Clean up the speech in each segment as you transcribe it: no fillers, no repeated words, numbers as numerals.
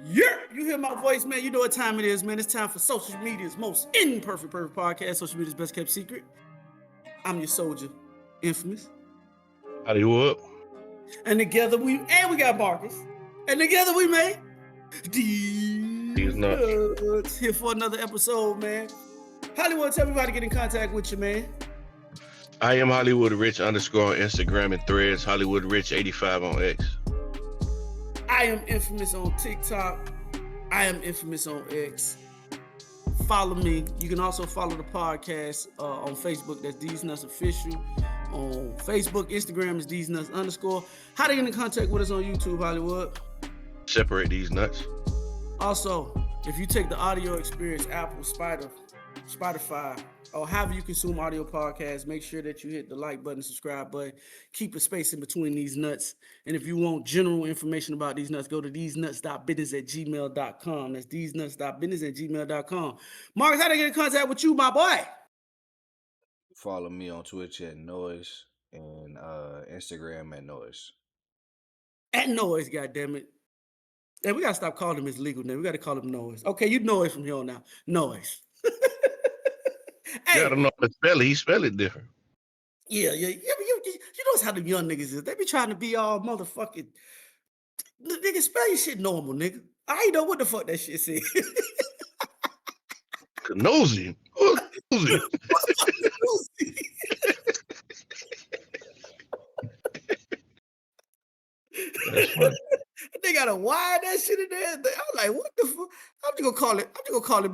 Yeah, you hear my voice, man. You know what time it is, man. It's time for social media's most imperfect podcast. Social media's best kept secret. I'm your soldier, infamous. Hollywood. And together we got Marcus. And together we made Theze Nutz. Nutz. Here for another episode, man. Hollywood, tell me how to get in contact with you, man. I am Hollywood Rich _ on Instagram and Threads. Hollywood Rich 85 on X. I am infamous on TikTok. I am infamous on X. Follow me. You can also follow the podcast on Facebook. That's Theze Nutz Official. On Facebook, Instagram is Theze Nutz _. How to get in contact with us on YouTube, Hollywood? Separate these nuts. Also, if you take the audio experience, Apple, Spotify, or however you consume audio podcasts, make sure that you hit the like button, subscribe button, keep a space in between these nuts. And if you want general information about these nuts, go to thesenuts.business@gmail.com. That's thesenuts.business@gmail.com. Marcus, how to get in contact with you, my boy? Follow me on Twitch at Noise and Instagram at Noise. At Noise, goddammit. Hey, we gotta stop calling him his legal name. We gotta call him Noise. Okay, you Noise from here on out. Noise. Hey, you gotta know how to spell it. He spell it different. Yeah. You know how them young niggas is. They be trying to be all motherfucking. Nigga, spell your shit normal, nigga. I ain't know what the fuck that shit said. Nosy. Nosy. That's funny. They got a wire that shit in there. I'm like, what the fuck? I'm just gonna call it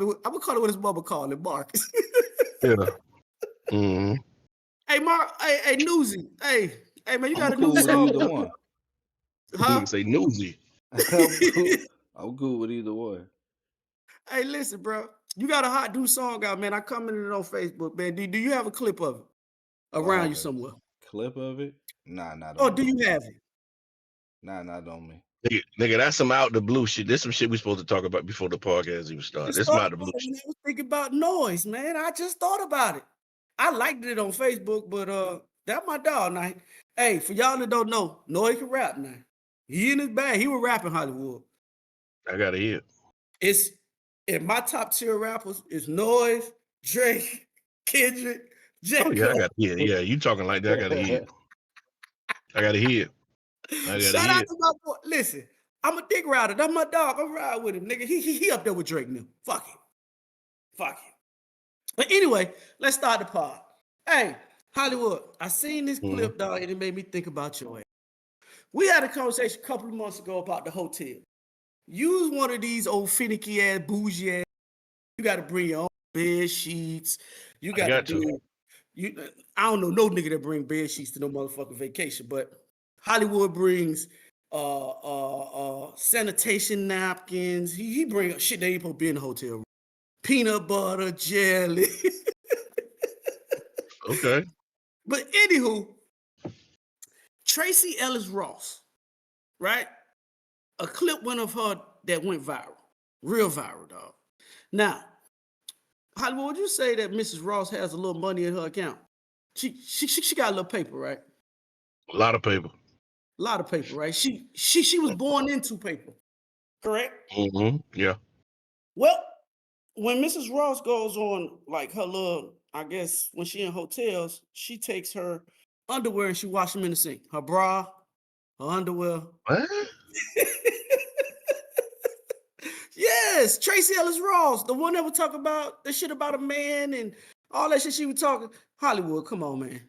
what his mother called it, Marcus. Yeah. Mm-hmm. Hey, Mark. Hey, Newsy. Hey, man, you got a cool new song. With either one. Huh? Say Newsy. I'm cool with either one. Hey, listen, bro. You got a hot new song out, man. I commented on Facebook, man. Do you have a clip of it around you somewhere? Clip of it? Nah, not on me. Do you have it? Nah, not on me. Nigga, that's some out the blue shit. This some shit we supposed to talk about before the podcast even started. This some out the blue shit. I was thinking about Noise, man. I just thought about it. I liked it on Facebook, but that's my dog now. Hey, for y'all that don't know, Noise can rap now. He in his bag. He was rapping Hollywood. I gotta hear it. It's in my top tier rappers. It's Noise, Drake, Kendrick, J. Oh, yeah, I gotta hear it. Yeah, you talking like that? I gotta hear it. I gotta hear it. Shout out to my boy. Listen, I'm a dick rider. That's my dog. I'm riding with him, nigga. He up there with Drake now. Fuck him. But anyway, let's start the pod. Hey, Hollywood, I seen this clip, dog, and it made me think about your ass. We had a conversation a couple of months ago about the hotel. You was one of these old finicky ass, bougie ass. You got to bring your own bed sheets. You got to. I don't know no nigga that bring bed sheets to no motherfucking vacation, but Hollywood brings sanitation napkins. He bring shit that ain't supposed to be in the hotel room. Peanut butter, jelly. Okay. But anywho, Tracee Ellis Ross, right? A clip went of her that went viral. Real viral, dog. Now, Hollywood, would you say that Mrs. Ross has a little money in her account? She got a little paper, right? A lot of paper. A lot of paper, right? She was born into paper, correct? Mm-hmm. Yeah. Well, when Mrs. Ross goes on like her little, I guess when she in hotels, she takes her underwear and she washes them in the sink. Her bra, her underwear. What? Yes, Tracee Ellis Ross, the one that would talk about the shit about a man and all that shit she was talking. Hollywood, come on, man.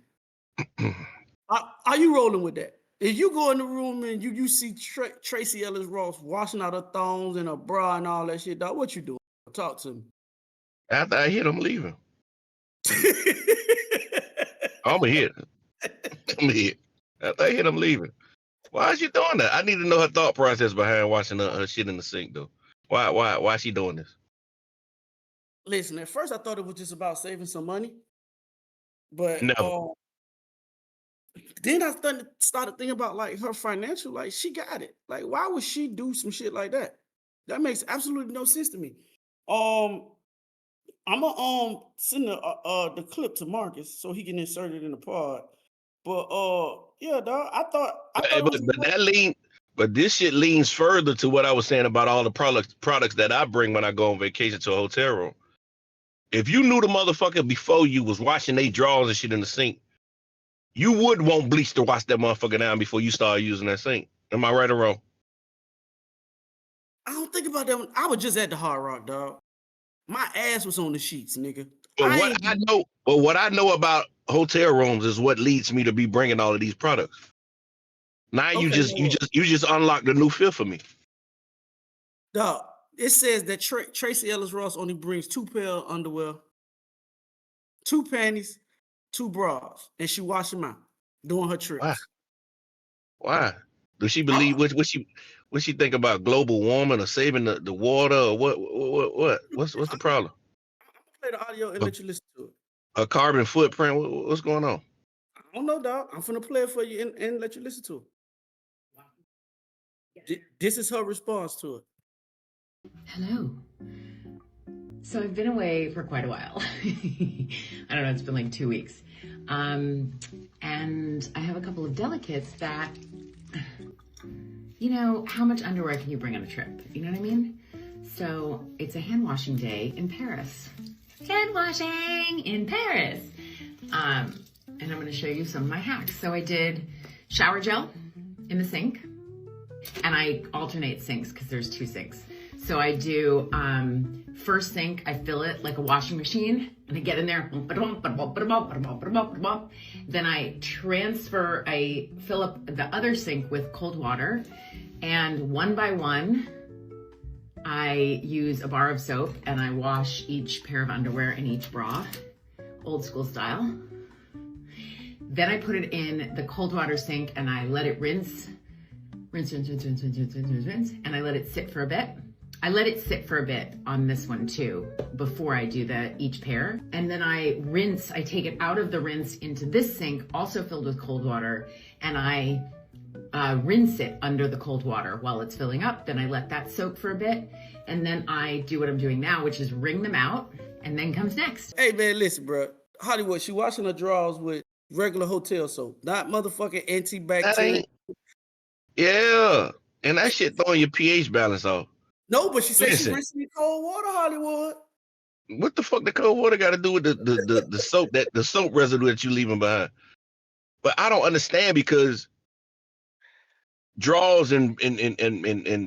Are you rolling with that? If you go in the room and you see Tracee Ellis Ross washing out her thongs and her bra and all that shit, dog, what you doing? Talk to me. After I hit, I'm leaving. I'm a hit. After I hit, I'm leaving. Why is she doing that? I need to know her thought process behind washing her shit in the sink, though. Why is she doing this? Listen, at first I thought it was just about saving some money, but no. Then I started thinking about like her financial, like she got it. Like, why would she do some shit like that? That makes absolutely no sense to me. I'm gonna send the clip to Marcus so he can insert it in the pod. But yeah, dog, I thought but But this shit leans further to what I was saying about all the products that I bring when I go on vacation to a hotel room. If you knew the motherfucker before you was washing their drawers and shit in the sink, you would want bleach to wash that motherfucker down before you start using that sink. Am I right or wrong? I don't think about that one. I was just at the Hard Rock, dog. My ass was on the sheets, nigga. But what I know about hotel rooms is what leads me to be bringing all of these products. Now you just unlocked a new fifth for me. Dog, it says that Tracy Ellis Ross only brings 2 pair of underwear, 2 panties, 2 bras, and she wash them out doing her trips. Why? Does she believe what she think about global warming or saving the water or what? What's the problem? I'm gonna play the audio and let you listen to it. A carbon footprint? What's going on? I don't know, dog. I'm finna play it for you and let you listen to it. This is her response to it. Hello. So I've been away for quite a while. I don't know, it's been like 2 weeks. And I have a couple of delicates that, you know, how much underwear can you bring on a trip? You know what I mean? So it's a hand washing day in Paris. Hand washing in Paris. And I'm going to show you some of my hacks. So I did shower gel in the sink, and I alternate sinks because there's 2 sinks. So I do first sink, I fill it like a washing machine, and I get in there. Then I fill up the other sink with cold water, and one by one, I use a bar of soap and I wash each pair of underwear and each bra, old school style. Then I put it in the cold water sink and I let it rinse, and I let it sit for a bit. I let it sit for a bit on this one too, before I do each pair. And then I take it out of the rinse into this sink, also filled with cold water, and I rinse it under the cold water while it's filling up. Then I let that soak for a bit. And then I do what I'm doing now, which is wring them out, and then comes next. Hey man, listen, bro. Hollywood, she washing her drawers with regular hotel soap, not motherfucking antibacterial. Yeah. And that shit throwing your pH balance off. No, but she said she rinsing in cold water, Hollywood. What the fuck the cold water got to do with the soap the soap residue that you leaving behind? But I don't understand, because drawers and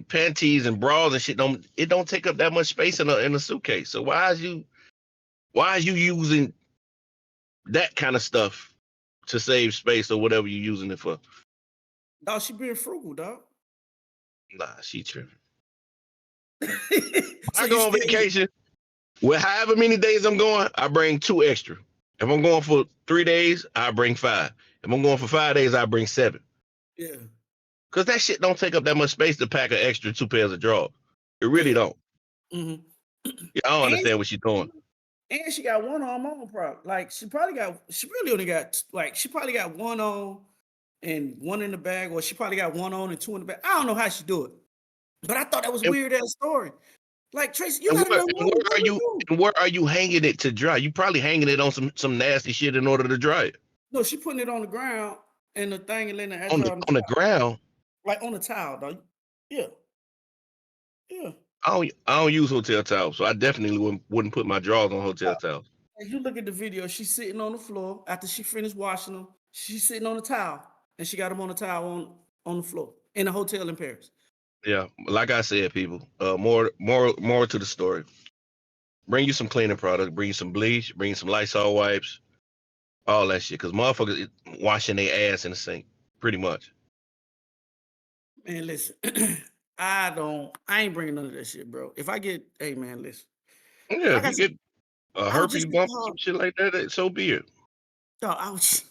panties and bras and shit don't take up that much space in a suitcase. So why is you using that kind of stuff to save space or whatever you're using it for? Dog, she being frugal, dog. Nah, she tripping. So I go on vacation. Well, however many days I'm going, I bring 2 extra. If I'm going for 3 days, I bring 5. If I'm going for 5 days, I bring 7. Yeah. Because that shit don't take up that much space to pack an extra 2 pairs of drawers. It really don't. Mm-hmm. Yeah, I don't understand what she's doing. And she got one arm on, probably. Like, she probably got one on and one in the bag, or she probably got one on and 2 in the bag. I don't know how she do it. But I thought that was a weird ass story. Like, Tracy, you gotta know where are you hanging it to dry? You probably hanging it on some nasty shit in order to dry it. No, she putting it on the ground and the thing and letting it on the ground. Like on the towel, though. Yeah. Yeah. I don't use hotel towels, so I definitely wouldn't put my drawers on hotel towels. If you look at the video, she's sitting on the floor after she finished washing them. She's sitting on the towel, and she got them on the towel on the floor in a hotel in Paris. Yeah, like I said, people, more to the story. Bring you some cleaning product, bring you some bleach, bring you some Lysol wipes, all that shit, because motherfuckers washing their ass in the sink, pretty much. Man, listen, I ain't bringing none of that shit, bro. If I get, hey man, listen. Yeah, if you get a herpes bump or some shit like that, so be it. No, I was.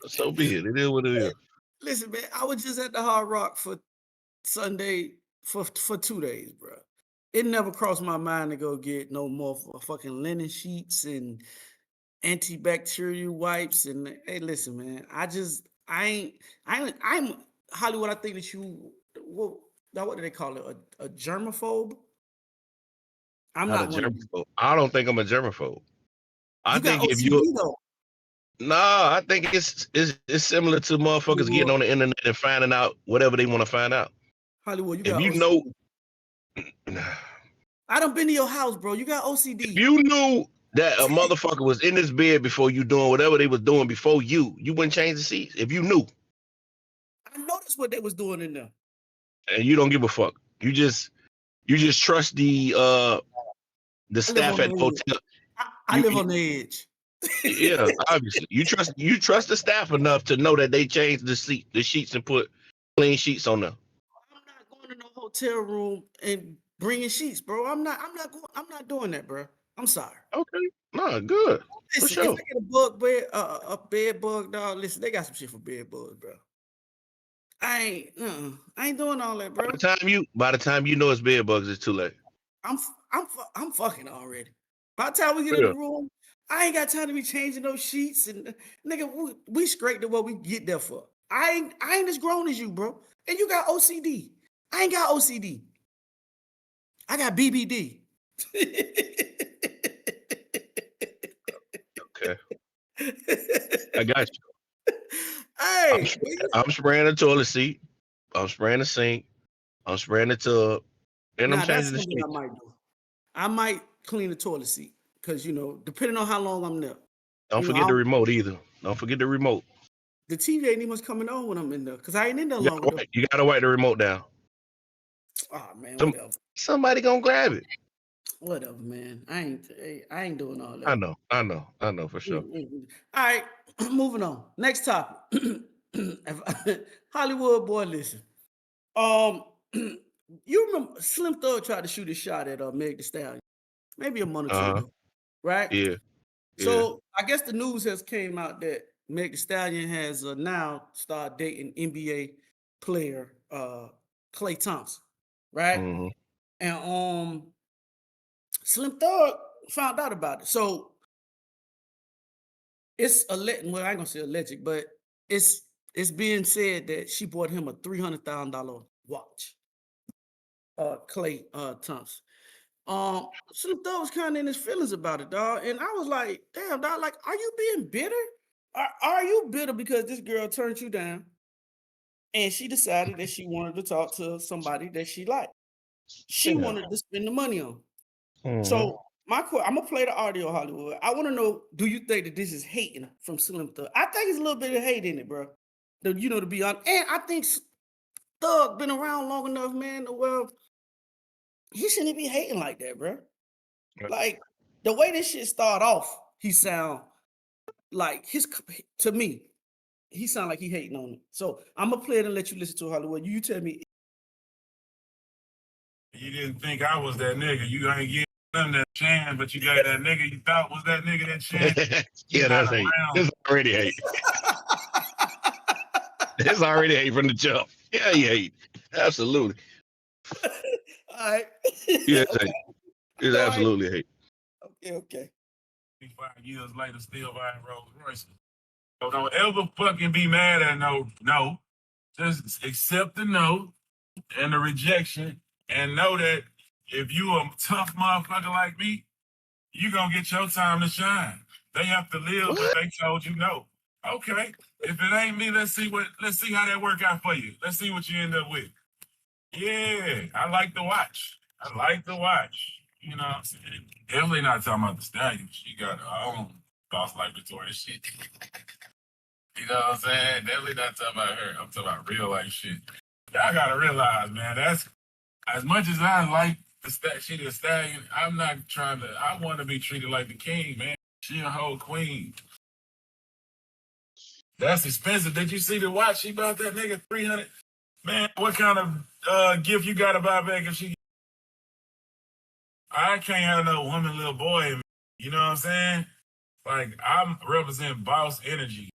So be it. It is what it is. Listen, man, I was just at the Hard Rock for Sunday for 2 days, bro. It never crossed my mind to go get no more fucking linen sheets and antibacterial wipes. And hey, listen, man, I'm Hollywood. I think that what do they call it? A germaphobe? I'm not a germaphobe. I don't think I'm a germaphobe. I think if Nah, I think it's similar to motherfuckers getting on the internet and finding out whatever they want to find out. Hollywood, you If got you OCD. know, I done been to your house, bro. You got if OCD. you knew that a motherfucker was in this bed before you doing whatever they was doing before you wouldn't change the seats. If you knew, I noticed what they was doing in there. and you don't give a fuck, you just trust the staff at the hotel. I live on the edge. Yeah, obviously, you trust the staff enough to know that they changed the sheets and put clean sheets on them. I'm not going to no hotel room and bringing sheets, bro. I'm not doing that, bro. I'm sorry. Okay, no, good. Listen, For sure. if I get a bed bug, dog, listen, they got some shit for bed bugs, bro. I ain't doing all that, bro. By the time you know it's bed bugs, it's too late. I'm fucking already. By the time we get in the room, I ain't got time to be changing those sheets and nigga, we straight to what we get there for. I ain't as grown as you, bro. And you got OCD. I ain't got OCD. I got BBD. Okay. I got you. Hey, I'm spraying the toilet seat. I'm spraying the sink. I'm spraying the tub. And I'm changing the sheet. I might do. I might clean the toilet seat because, depending on how long I'm there. Don't forget the remote either. Don't forget the remote. The TV ain't even coming on when I'm in there because I ain't in there long enough. You gotta wipe the remote down. Oh man, whatever. Somebody gonna grab it. Whatever, man. I ain't doing all that. I know for sure. All right, moving on. Next topic. Hollywood boy, listen. You remember Slim Thug tried to shoot his shot at Meg Thee Stallion maybe a month or two ago, right? Yeah. So I guess the news has came out that Meg Thee Stallion has now started dating NBA player Klay Thompson, right? Mm-hmm. And Slim Thug found out about it. So it's well, I ain't gonna say alleged, but it's being said that she bought him a $300,000 watch. Klay Thompson. Slim Thug was kind of in his feelings about it, dog. And I was like, damn, dog, like, are you being bitter? Are you bitter because this girl turned you down and she decided that she wanted to talk to somebody that she liked? She wanted to spend the money on. Mm-hmm. So I'm gonna play the audio, Hollywood. I want to know, do you think that this is hating from Slim Thug? I think it's a little bit of hate in it, bro. To be honest. And I think Thug been around long enough, man. Well, he shouldn't be hating like that, bro. Like the way this shit start off, he sound like to me, he sound like he hating on it. So I'm gonna play it and let you listen to Hollywood. You tell me. You didn't think I was that nigga. You ain't give them that chance, but you got that nigga you thought was that nigga that chance. Yeah, that's hate. It's already hate. It's already hate from the jump. Yeah, you hate. Absolutely. All right. Yeah, it's hate. It's absolutely hate. Okay. 5 years later, still buying Rolls Royce. So don't ever fucking be mad at no. Just accept the no and the rejection and know that if you a tough motherfucker like me, you gonna get your time to shine. They have to live, but they told you no. Okay. If it ain't me, let's see how that work out for you. Let's see what you end up with. Yeah, I like the watch. You know what I'm saying? Definitely not talking about the stallion. She got her own boss like Victoria shit. You know what I'm saying? Definitely not talking about her. I'm talking about real life shit. Y'all gotta realize, man, that's as much as I like she the stallion, I'm not trying to, I want to be treated like the king, man. She a whole queen. That's expensive. Did you see the watch? She bought that nigga 300. Man, what kind of gift you gotta buy back if she? I can't have no woman, little boy. You know what I'm saying? Like, I'm representing boss energy.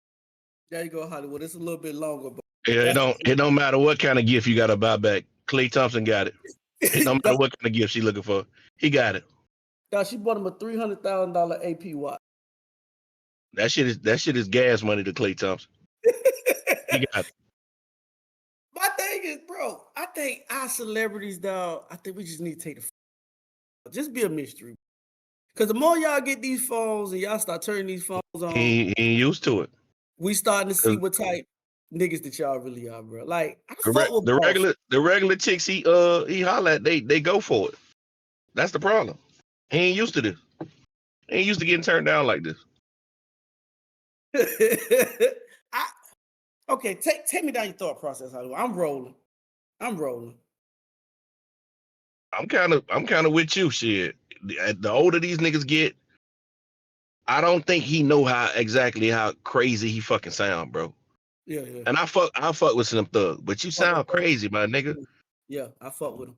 There you go, Hollywood. It's a little bit longer, but yeah, it don't matter what kind of gift you gotta buy back. Klay Thompson got it. It don't matter what kind of gift she looking for. He got it. Now she bought him a $300,000 AP watch. That shit is gas money to Klay Thompson. He got it. My thing is, bro, I think our celebrities, dog, I think we just need to take just be a mystery. Because the more y'all get these phones and y'all start turning these phones on, He ain't used to it. we starting to see what type niggas that y'all really are, bro. Like I fuck with The regular chicks he holler at, they go for it. That's the problem. He ain't used to this. He ain't used to getting turned down like this. Okay, take me down your thought process, Hollywood. I'm rolling. I'm kind of with you, shit. The older these niggas get, I don't think he know how crazy he fucking sound, bro. Yeah. And I fuck with some thug, but you sound crazy, my nigga. Yeah, I fuck with him.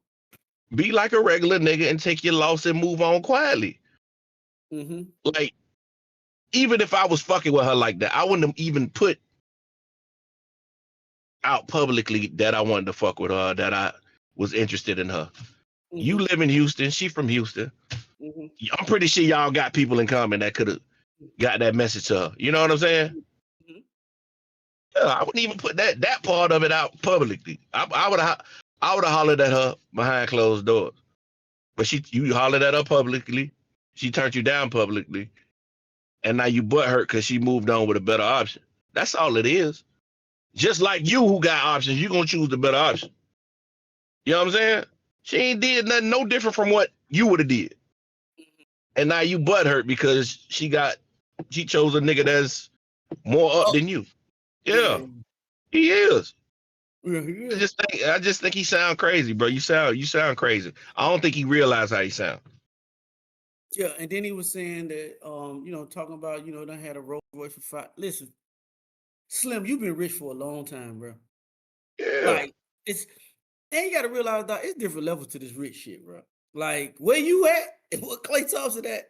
Be like a regular nigga and take your loss and move on quietly. Mm-hmm. Like, even if I was fucking with her like that, I wouldn't have even put out publicly that I wanted to fuck with her, that I was interested in her. Mm-hmm. You live in Houston. She from Houston. Mm-hmm. I'm pretty sure y'all got people in common that could have got that message to her. You know what I'm saying? Mm-hmm. Yeah, I wouldn't even put that part of it out publicly. I would have hollered at her behind closed doors. But you hollered at her publicly. She turned you down publicly. And now you butthurt because she moved on with a better option. That's all it is. Just like you who got options, you gonna choose the better option. You know what I'm saying? She ain't did nothing no different from what you would have did. And now you butthurt because she chose a nigga that's more up than you. Yeah. He is. Yeah, he is. I just think he sound crazy, bro. You sound crazy. I don't think he realized how he sound. Yeah, and then he was saying that, talking about, done had a Rolls Royce for 5. Listen, Slim, you've been rich for a long time, bro. Yeah. Like, and you got to realize that it's different levels to this rich shit, bro. Like, where you at and what Klay Thompson at,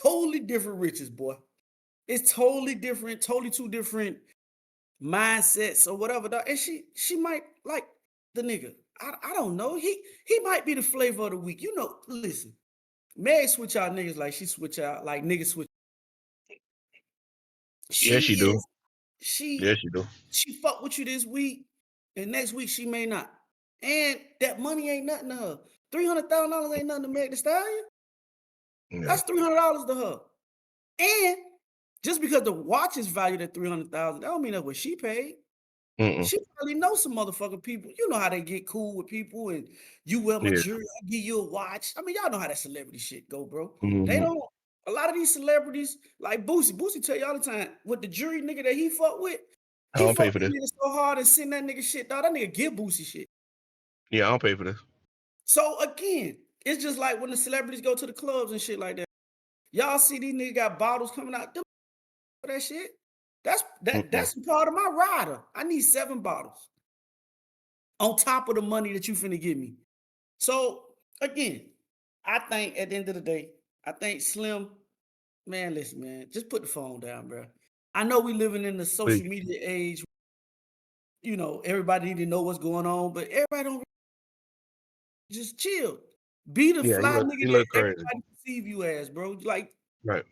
totally different riches, boy. It's totally different, totally two different mindsets or whatever. Dog. And she might like the nigga. I don't know. He might be the flavor of the week. Listen. Meg switch out niggas like she switch out like niggas switch. Yes, she do. Yes, she do. She fuck with you this week, and next week she may not. And that money ain't nothing to her. $300,000 ain't nothing to Meg Thee Stallion. Yeah. That's $300 to her. And just because the watch is valued at $300,000, that don't mean that's what she paid. She probably knows some motherfucking people. You know how they get cool with people, and you wear my jewelry, I give you a watch. I mean, y'all know how that celebrity shit go, bro. Mm-hmm. They don't. A lot of these celebrities, like Boosie tell you all the time, with the jury nigga that he fuck with, I don't pay for this. So hard and send that nigga shit, dog. That nigga give Boosie shit. Yeah, I don't pay for this. So again, it's just like when the celebrities go to the clubs and shit like that. Y'all see these niggas got bottles coming out for that shit. That's part of my rider. I need 7 bottles on top of the money that you finna give me. So again, I think at the end of the day, I think Slim, man, listen, man, just put the phone down, bro. I know we living in the social media age. Everybody need to know what's going on, but everybody don't just chill. Be the fly nigga that everybody perceive you as, bro. Like, right.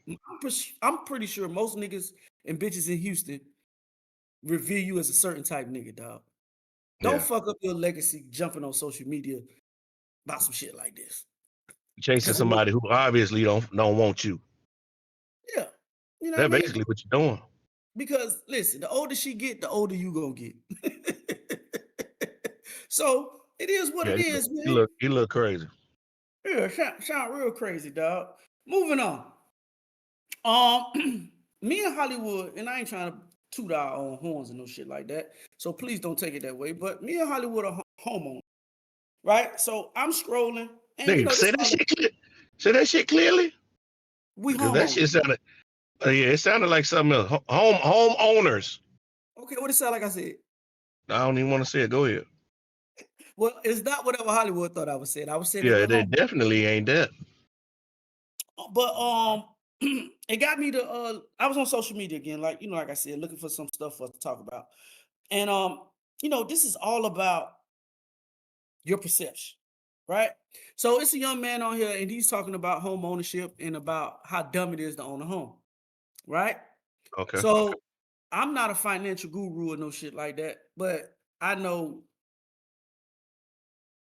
I'm pretty sure most niggas and bitches in Houston revere you as a certain type nigga, dog. Don't fuck up your legacy jumping on social media about some shit like this. Chasing somebody who obviously don't want you. Yeah. You know that's basically what you're doing. Because listen, the older she get, the older you gonna get. So it is what it is, man. He look crazy. Yeah, sound real crazy, dog. Moving on. Me and Hollywood, and I ain't trying to toot our own horns and no shit like that. So please don't take it that way. But me and Hollywood are homeowners, right? So I'm scrolling. And say that shit clearly. We homeowners. That shit sounded. It sounded like something else. Homeowners. Okay, what it sound like I said? I don't even want to say it. Go ahead. Well, it's not whatever Hollywood thought I was saying. I was saying. Yeah, they definitely ain't that. But it got me to I was on social media again, like I said, looking for some stuff for us to talk about. And this is all about your perception, right? So it's a young man on here and he's talking about home ownership and about how dumb it is to own a home, right? Okay. So I'm not a financial guru or no shit like that, but I know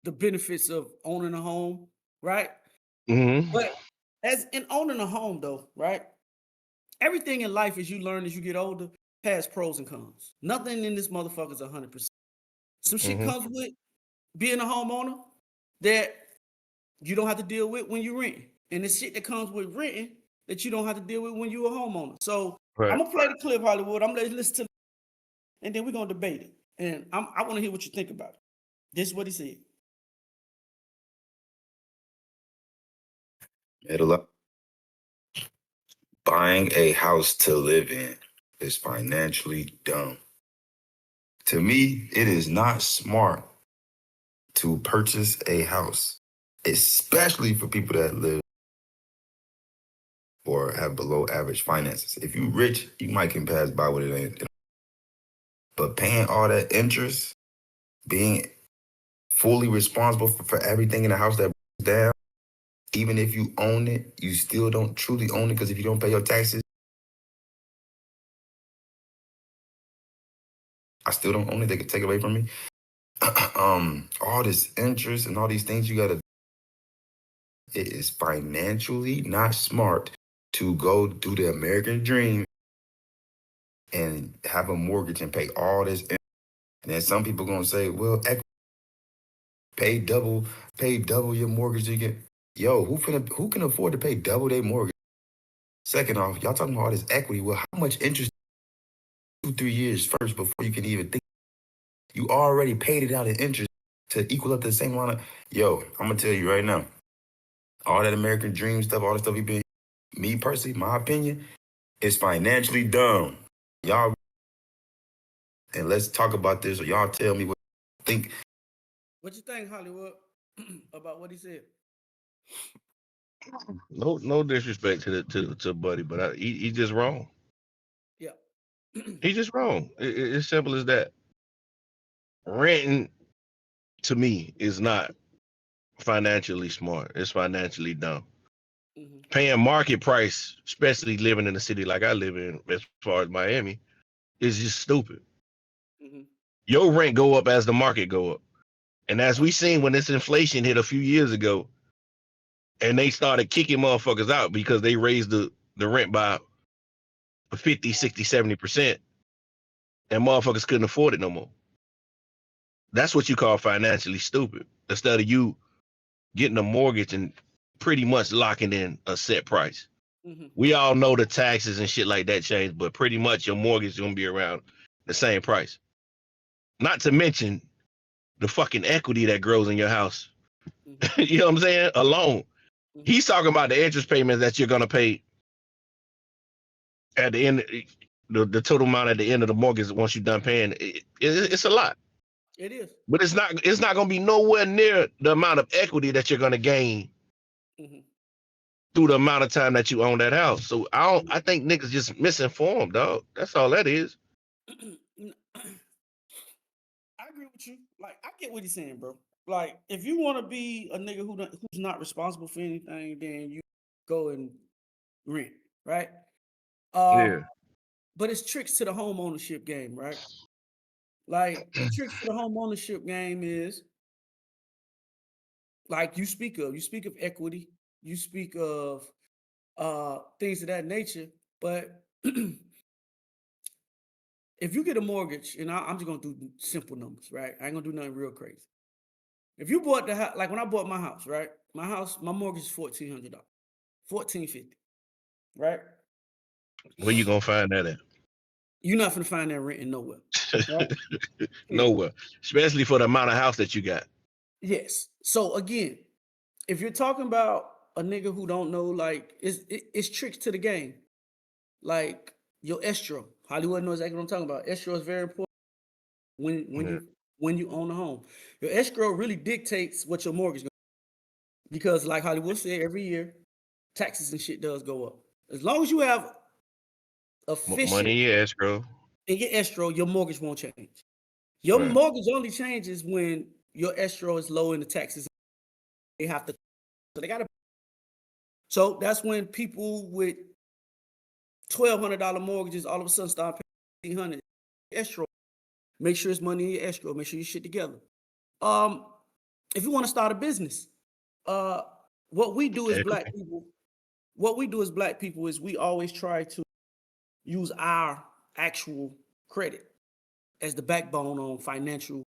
the benefits of owning a home, right? Mm-hmm. But as in owning a home though, right? Everything in life as you learn as you get older has pros and cons. Nothing in this motherfucker is 100%. Some shit comes with being a homeowner that you don't have to deal with when you rent. And the shit that comes with renting that you don't have to deal with when you're a homeowner. So I'm gonna play the clip, Hollywood. I'm gonna listen to it, and then we're gonna debate it. And I want to hear what you think about it. This is what he said. Middle up. Buying a house to live in is financially dumb. To me, it is not smart to purchase a house, especially for people that live or have below average finances. If you rich, you might can pass by with it ain't. But paying all that interest, being fully responsible for everything in the house that breaks down, even if you own it, you still don't truly own it because if you don't pay your taxes, I still don't own it. They could take it away from me. All this interest and all these things you gotta. It is financially not smart to go do the American dream and have a mortgage and pay all this. And then some people gonna say, "Well, pay double your mortgage to get." Yo, who can afford to pay double their mortgage? Second off, y'all talking about all this equity. Well, how much interest? 2-3 years first before you can even think. You already paid it out in interest to equal up to the same amount of. Yo, I'm gonna tell you right now. All that American dream stuff, all the stuff you've been, me personally, my opinion, is financially dumb. Y'all, and let's talk about this, or y'all tell me what you think. What you think, Hollywood, about what he said? No disrespect to Buddy, but he's just wrong. Yeah. He's just wrong. It's simple as that. Renting, to me, is not financially smart. It's financially dumb. Paying market price, especially living in a city like I live in, as far as Miami, is just stupid. Your rent go up as the market go up. And as we seen when this inflation hit a few years ago, and they started kicking motherfuckers out because they raised the rent by 50, 60, 70%, and motherfuckers couldn't afford it no more. That's what you call financially stupid. Instead of you getting a mortgage and pretty much locking in a set price. We all know the taxes and shit like that change, but pretty much your mortgage is gonna be around the same price. Not to mention the fucking equity that grows in your house. You know what I'm saying? Alone. He's talking about the interest payments that you're gonna pay at the end, the total amount at the end of the mortgage once you're done paying. It's a lot. It is. But it's not gonna be nowhere near the amount of equity that you're gonna gain through the amount of time that you own that house. So I think niggas just misinformed, dog. That's all that is. I agree with you. Like, I get what he's saying, bro. Like, if you want to be a nigga who's not responsible for anything, then you go and rent, right? Yeah. But it's tricks to the home ownership game, right? Like, the tricks to the home ownership game is, like you speak of equity, you speak of things of that nature. But if you get a mortgage, and I'm just gonna do simple numbers, right? I ain't gonna do nothing real crazy. If you bought the house, like when I bought my house, right? My mortgage is $1,400, $1,450, right? Where you gonna find that at? You're not gonna find that renting nowhere. Right? Nowhere, especially for the amount of house that you got. Yes. So again, if you're talking about a nigga who don't know, like, it's tricks to the game. Like your escrow. Hollywood knows exactly what I'm talking about. Escrow is very important when you own a home. Your escrow really dictates what your mortgage is. Because like Hollywood said, every year, taxes and shit does go up. As long as you have efficient money in your escrow. In your escrow, your mortgage won't change. Your mortgage only changes when your escrow is low and the taxes they have to. So they gotta. So that's when people with $1,200 mortgages all of a sudden start paying $1,800 escrow. Make sure it's money in your escrow. Make sure you shit together. If you want to start a business, what we do as black people, what we do as Black people is we always try to use our actual credit as the backbone on financial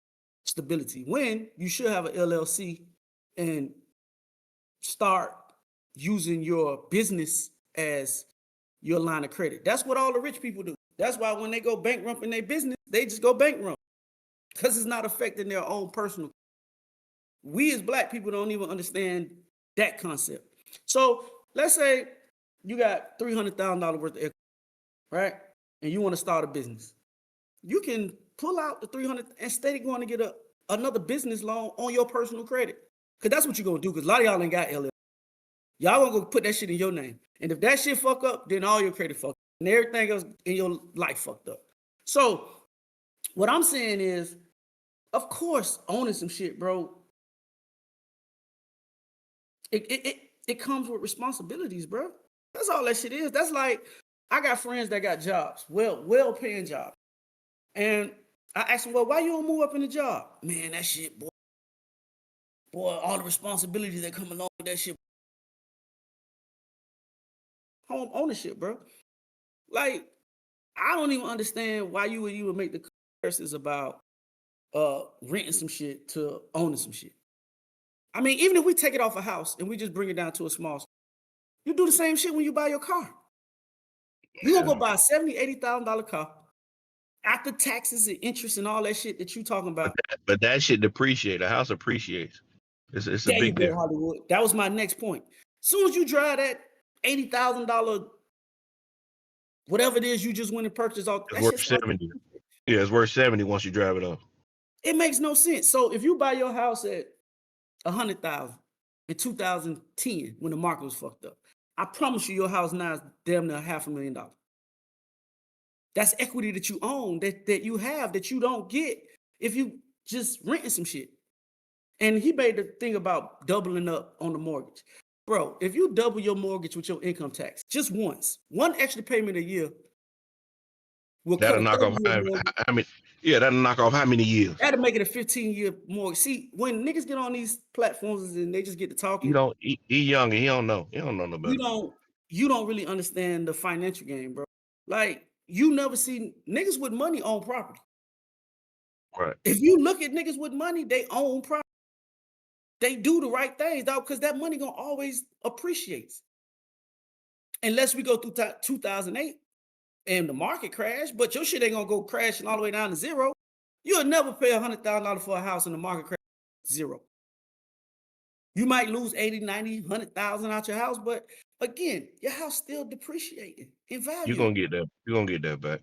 stability, when you should have an LLC and start using your business as your line of credit. That's what all the rich people do. That's why when they go bankrupt in their business, they just go bankrupt because it's not affecting their own personal. We as Black people don't even understand that concept. So let's say you got $300,000 worth of equity, right? And you want to start a business. You can pull out the 300 instead of going to get another business loan on your personal credit. Because that's what you're going to do, because a lot of y'all ain't got LLC. Y'all going to go put that shit in your name. And if that shit fuck up, then all your credit fucked up. And everything else in your life fucked up. So what I'm saying is, of course, owning some shit, bro, it comes with responsibilities, bro. That's all that shit is. That's like, I got friends that got jobs, well-paying jobs. And I asked them, well, why you don't move up in the job? Man, that shit, boy, all the responsibilities that come along with that shit. Home ownership, bro. Like, I don't even understand why you would make the comparisons about renting some shit to owning some shit. I mean, even if we take it off a house and we just bring it down to a small, you do the same shit when you buy your car. You gonna go buy a $70,000, $80,000 car after taxes and interest and all that shit that you talking about. But that shit depreciates. The house appreciates. It's a There big you go, difference. Hollywood. That was my next point. As soon as you drive that $80,000, whatever it is you just went and purchased, all It's worth 70. Yeah, it's worth 70 once you drive it off. It makes no sense. So if you buy your house at $100,000 in 2010 when the market was fucked up, I promise you your house now is damn near $500,000. That's equity that you own, that you have, that you don't get if you just renting some shit. And he made the thing about doubling up on the mortgage. Bro, if you double your mortgage with your income tax just once, one extra payment a year will That'll cover knock off that'll knock off how many years? That'll make it a 15-year mortgage. See, when niggas get on these platforms and they just get to talking, He young and he don't know no better. You don't really understand the financial game, bro. Like, you never see niggas with money own property. Right. If you look at niggas with money, they own property. They do the right things, dog, because that money gonna always appreciate. Unless we go through 2008 and the market crash, but your shit ain't gonna go crashing all the way down to zero. You'll never pay $100,000 for a house in the market crash zero. You might lose 80, 90, 100,000 out your house, but again, your house still depreciating in value. You're gonna get that back.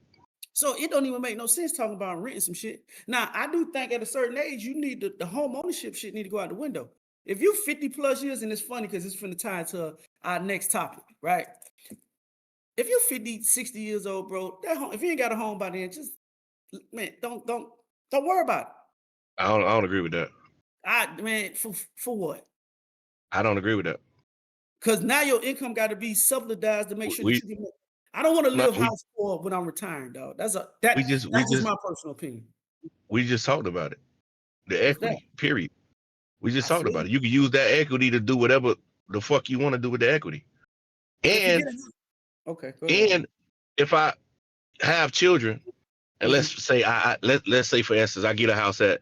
So it don't even make no sense talking about renting some shit. Now, I do think at a certain age, you need the home ownership shit need to go out the window. If you're 50 plus years, and it's funny because it's finna tie into our next topic, right? If you're 50, 60 years old, bro, that home, if you ain't got a home by then, just, man, don't worry about it. I don't agree with that. Man, for what? I don't agree with that. Because now your income got to be subsidized to make sure that you can. I don't want to live house poor when I'm retiring, dog. That's just my personal opinion. We just talked about it. The equity, period. We just talked about it. You can use that equity to do whatever the fuck you want to do with the equity. And okay. And if I have children, and let's say let's say for instance I get a house at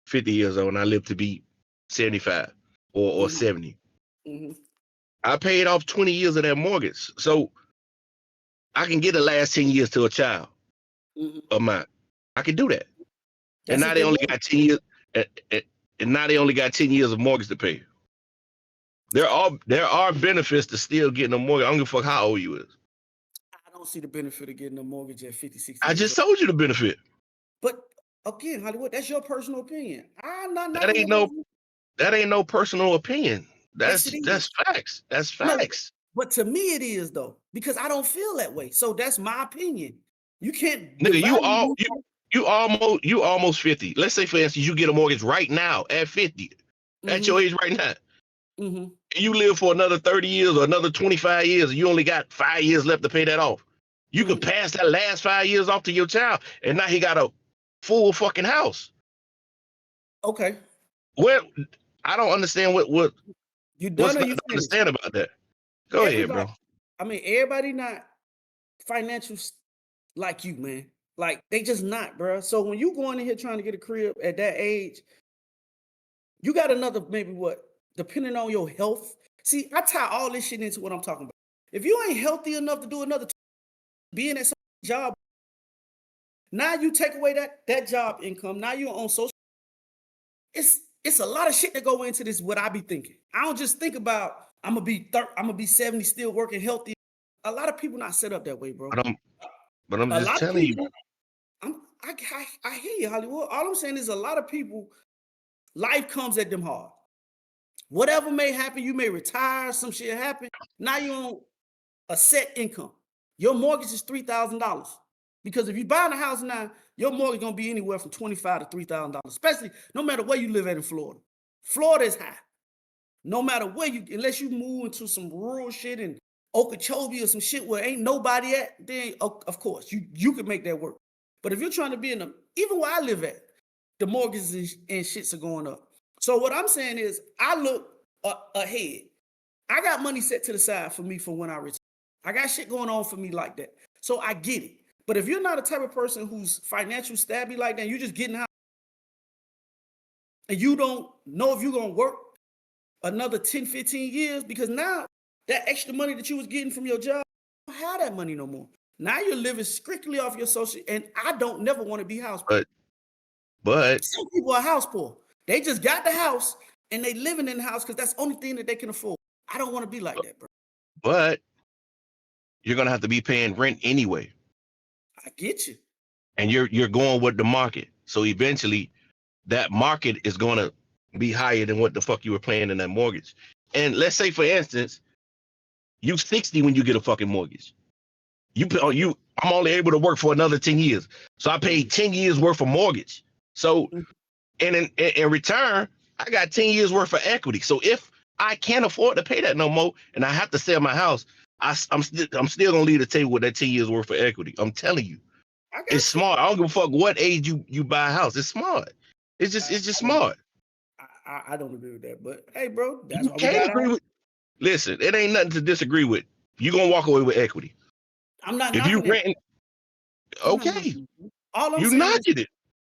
50 years old and I live to be 75 or 70. Mm-hmm. I paid off 20 years of that mortgage, so I can get the last 10 years to a child of mine. I can do that. And now they only got 10 years. And now they only got 10 years of mortgage to pay. There are benefits to still getting a mortgage. I don't give a fuck how old you is. I don't see the benefit of getting a mortgage at 50, 60. I just told you the benefit. But again, Hollywood, that's your personal opinion. That ain't no personal opinion. That's facts. That's facts. No, but to me it is though, because I don't feel that way. So that's my opinion. You can't. Nigga, you almost 50. Let's say for instance you get a mortgage right now at 50, at your age right now. And you live for another 30 years or another 25 years, and you only got 5 years left to pay that off. You could pass that last 5 years off to your child, and now he got a full fucking house. Okay. Well, I don't understand what you done or you understand about that. Go ahead, bro. I mean, everybody not financial like you, man. Like they just not, bro. So when you going in here trying to get a crib at that age, you got another maybe what? Depending on your health. See, I tie all this shit into what I'm talking about. If you ain't healthy enough to do another being at some job, now you take away that job income. Now you're on social. It's a lot of shit that go into this. What I be thinking. I don't just think about I'm gonna be 70 still working healthy. A lot of people not set up that way, bro. But I'm A just lot of telling you. people. I hear you, Hollywood. All I'm saying is a lot of people, life comes at them hard. Whatever may happen, you may retire, some shit happen. Now you're on a set income. Your mortgage is $3,000. Because if you buying a house now, your mortgage gonna be anywhere from $25,000 to $3,000, especially no matter where you live at in Florida. Florida is high. No matter where unless you move into some rural shit in Okeechobee or some shit where ain't nobody at, then of course you can make that work. But if you're trying to be even where I live at, the mortgages and shits are going up. So what I'm saying is I look ahead. I got money set to the side for me for when I retire. I got shit going on for me like that. So I get it. But if you're not a type of person who's financial stabby like that, you just getting out and you don't know if you're going to work another 10, 15 years, because now that extra money that you was getting from your job, you don't have that money no more. Now you're living strictly off your social, and I don't never want to be house poor. But some people are house poor. They just got the house and they living in the house because that's the only thing that they can afford. I don't want to be like that, bro. But you're gonna have to be paying rent anyway. I get you. And you're going with the market. So eventually that market is gonna be higher than what the fuck you were paying in that mortgage. And let's say, for instance, you 60 when you get a fucking mortgage. I'm only able to work for another 10 years. So I paid 10 years worth of mortgage. So and in return, I got 10 years worth of equity. So if I can't afford to pay that no more and I have to sell my house, I'm still gonna leave the table with that 10 years worth of equity. I'm telling you. It's smart. I don't give a fuck what age you buy a house. It's smart. It's just smart. I don't agree with that, but hey, bro, that's You what can't agree with. Listen, it ain't nothing to disagree with. You're gonna walk away with equity. I'm not. If you renting, okay, all I'm you saying knocking it.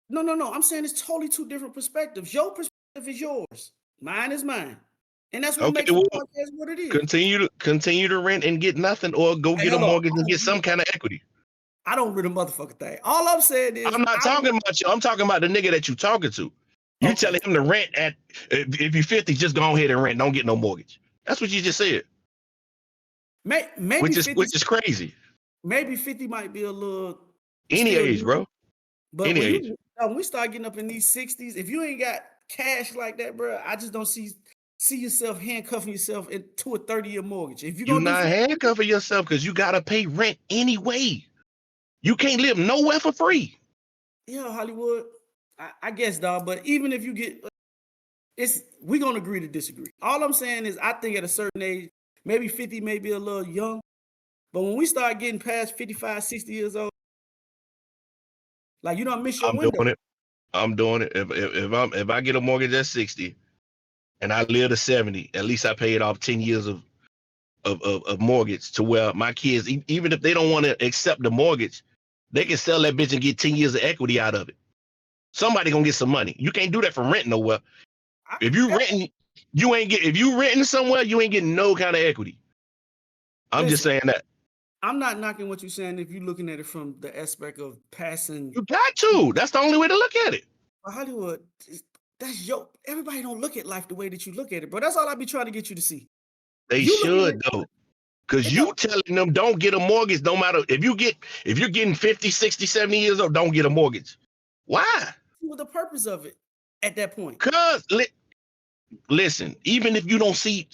No. I'm saying it's totally two different perspectives. Your perspective is yours. Mine is mine, and that's what makes the podcast what it is. Continue to rent and get nothing, or go get a mortgage and get some kind of equity. I don't read a motherfucking thing. All I'm saying is I'm not talking about you. I'm talking about the nigga that you talking to. You telling him to rent at if you're 50, just go ahead and rent. Don't get no mortgage. That's what you just said. Maybe which 50, is crazy. Maybe 50 might be a little any age, bro. But any age. When we start getting up in these 60s, if you ain't got cash like that, bro, I just don't see yourself handcuffing yourself into a 30-year mortgage. If you're not handcuffing yourself because you gotta pay rent anyway. You can't live nowhere for free. Yeah, Hollywood. I guess, dog. But even if you get, we're gonna agree to disagree. All I'm saying is, I think at a certain age, maybe 50, maybe a little young. But when we start getting past 55, 60 years old, like you don't miss your window. I'm doing it. If I get a mortgage at 60 and I live to 70, at least I paid off 10 years of mortgage to where my kids, even if they don't want to accept the mortgage, they can sell that bitch and get 10 years of equity out of it. Somebody gonna get some money. You can't do that from renting nowhere. If you renting, if you renting somewhere, you ain't getting no kind of equity. I'm just saying that. I'm not knocking what you're saying if you're looking at it from the aspect of passing. You got to. That's the only way to look at it. Hollywood, everybody don't look at life the way that you look at it, bro. That's all I be trying to get you to see. They should though. Because you telling them don't get a mortgage, no matter if you're getting 50, 60, 70 years old, don't get a mortgage. Why? What's the purpose of it at that point? Because listen, even if you don't see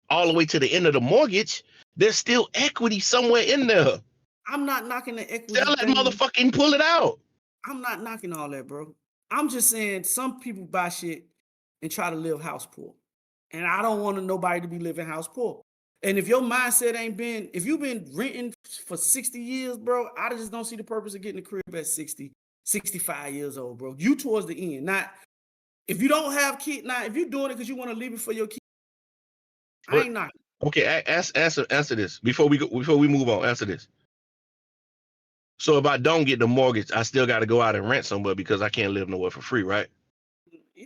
all the way to the end of the mortgage, there's still equity somewhere in there. I'm not knocking the equity. Sell that motherfucking pull it out. I'm not knocking all that, bro. I'm just saying some people buy shit and try to live house poor. And I don't want nobody to be living house poor. And if your mindset if you've been renting for 60 years, bro, I just don't see the purpose of getting a crib at 60, 65 years old, bro. You towards the end. Not if you don't have kids. Now, if you're doing it because you want to leave it for your kids, I ain't knocking. Okay, answer this before we move on. Answer this. So if I don't get the mortgage, I still got to go out and rent somewhere because I can't live nowhere for free, right? Yeah.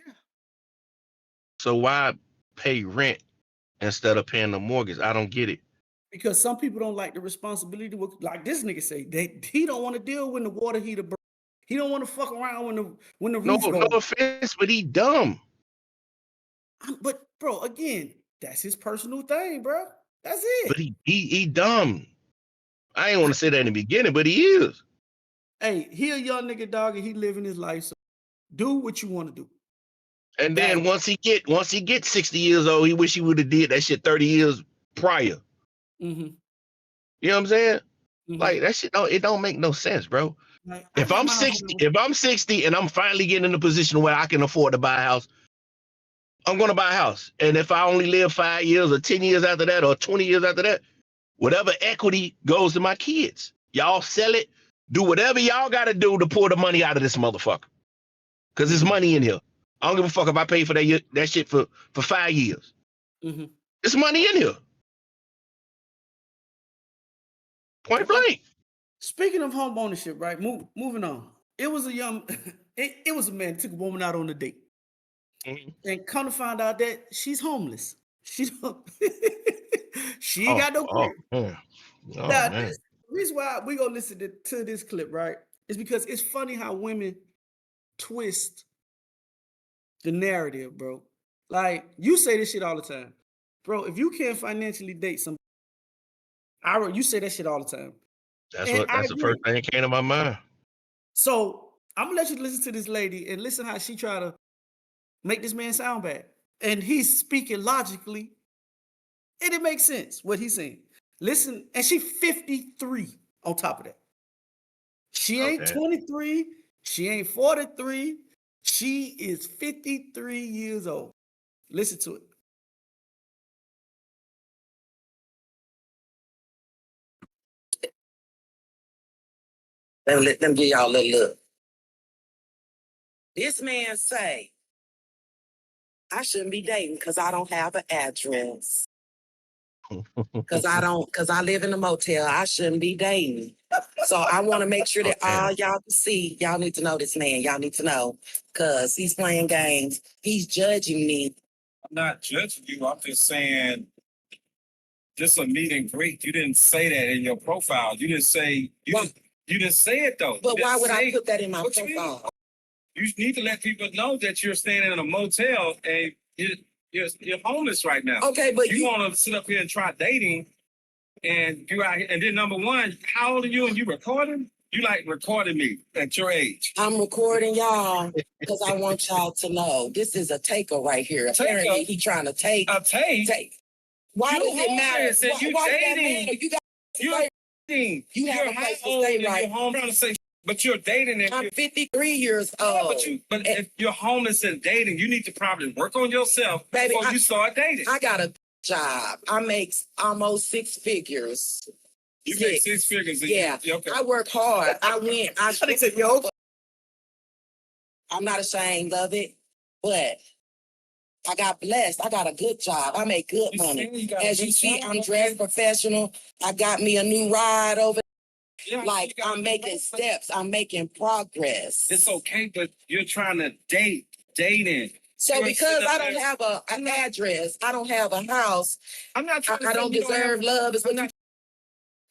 So why pay rent instead of paying the mortgage? I don't get it. Because some people don't like the responsibility. Like this nigga say, he don't want to deal when the water heater burn. He don't want to fuck around when the No, roof no goes. offense, but he dumb. But bro, again, that's his personal thing, bro. That's it. But he dumb. I ain't want to say that in the beginning, but he is. Hey, he a young nigga, dog, and he living his life. So do what you want to do. And then once he gets 60 years old, he wish he would have did that shit 30 years prior. Mm-hmm. You know what I'm saying? Mm-hmm. Like that shit don't make no sense, bro. Like, If I'm 60 and I'm finally getting in a position where I can afford to buy a house, I'm gonna buy a house. And if I only live 5 years or 10 years after that or 20 years after that, whatever equity goes to my kids. Y'all sell it, do whatever y'all gotta do to pour the money out of this motherfucker. Cause there's money in here. I don't give a fuck if I pay for that shit for 5 years. Mm-hmm. There's money in here. Point blank. Speaking of home ownership, right? Moving on. It was a young, it was a man took a woman out on a date, and come to find out that she's homeless. She ain't got no crib. Man. Now, Man. the reason why we gonna listen to this clip, right, is because it's funny how women twist the narrative, bro. Like you say this shit all the time, bro. If you can't financially date somebody, you say that shit all the time. That's the first thing that came to my mind. So I'm gonna let you listen to this lady and listen how she try to make this man sound bad. And he's speaking logically, and it makes sense what he's saying. Listen, and she 53 on top of that. She ain't 23, she ain't 43, she is 53 years old. Listen to it. Let them give y'all a little look. This man say, I shouldn't be dating because I don't have an address. Because I live in a motel. I shouldn't be dating. So I want to make sure that all y'all can see, y'all need to know this man. Y'all need to know because he's playing games. He's judging me. I'm not judging you. I'm just saying this is a meet and greet. You didn't say that in your profile. You didn't say you didn't say it though. But why would I put that in my profile? You need to let people know that you're staying in a motel and you're homeless right now. Okay, but you want to sit up here and try dating, and you out here, and then number one, how old are you? And you recording? You like recording me at your age? I'm recording y'all because I want y'all to know this is a taker right here. Apparently, he trying to take a take. Why does it matter? You're dating. You're dating. You have a place to stay, right? You're home trying to say. But you're dating. I'm 53 years old. But if you're homeless and dating, you need to probably work on yourself before you start dating. I got a job. I make almost 6 figures. You make 6 figures. Yeah. Okay. I work hard. I'm not ashamed of it, but I got blessed. I got a good job. I make good money. As you see, I'm dressed professional. I got me a new ride over. Yeah, like I'm making steps, I'm making progress. It's okay, but you're trying to dating. So because I don't have an address, I don't have a house, I'm not trying I don't deserve love.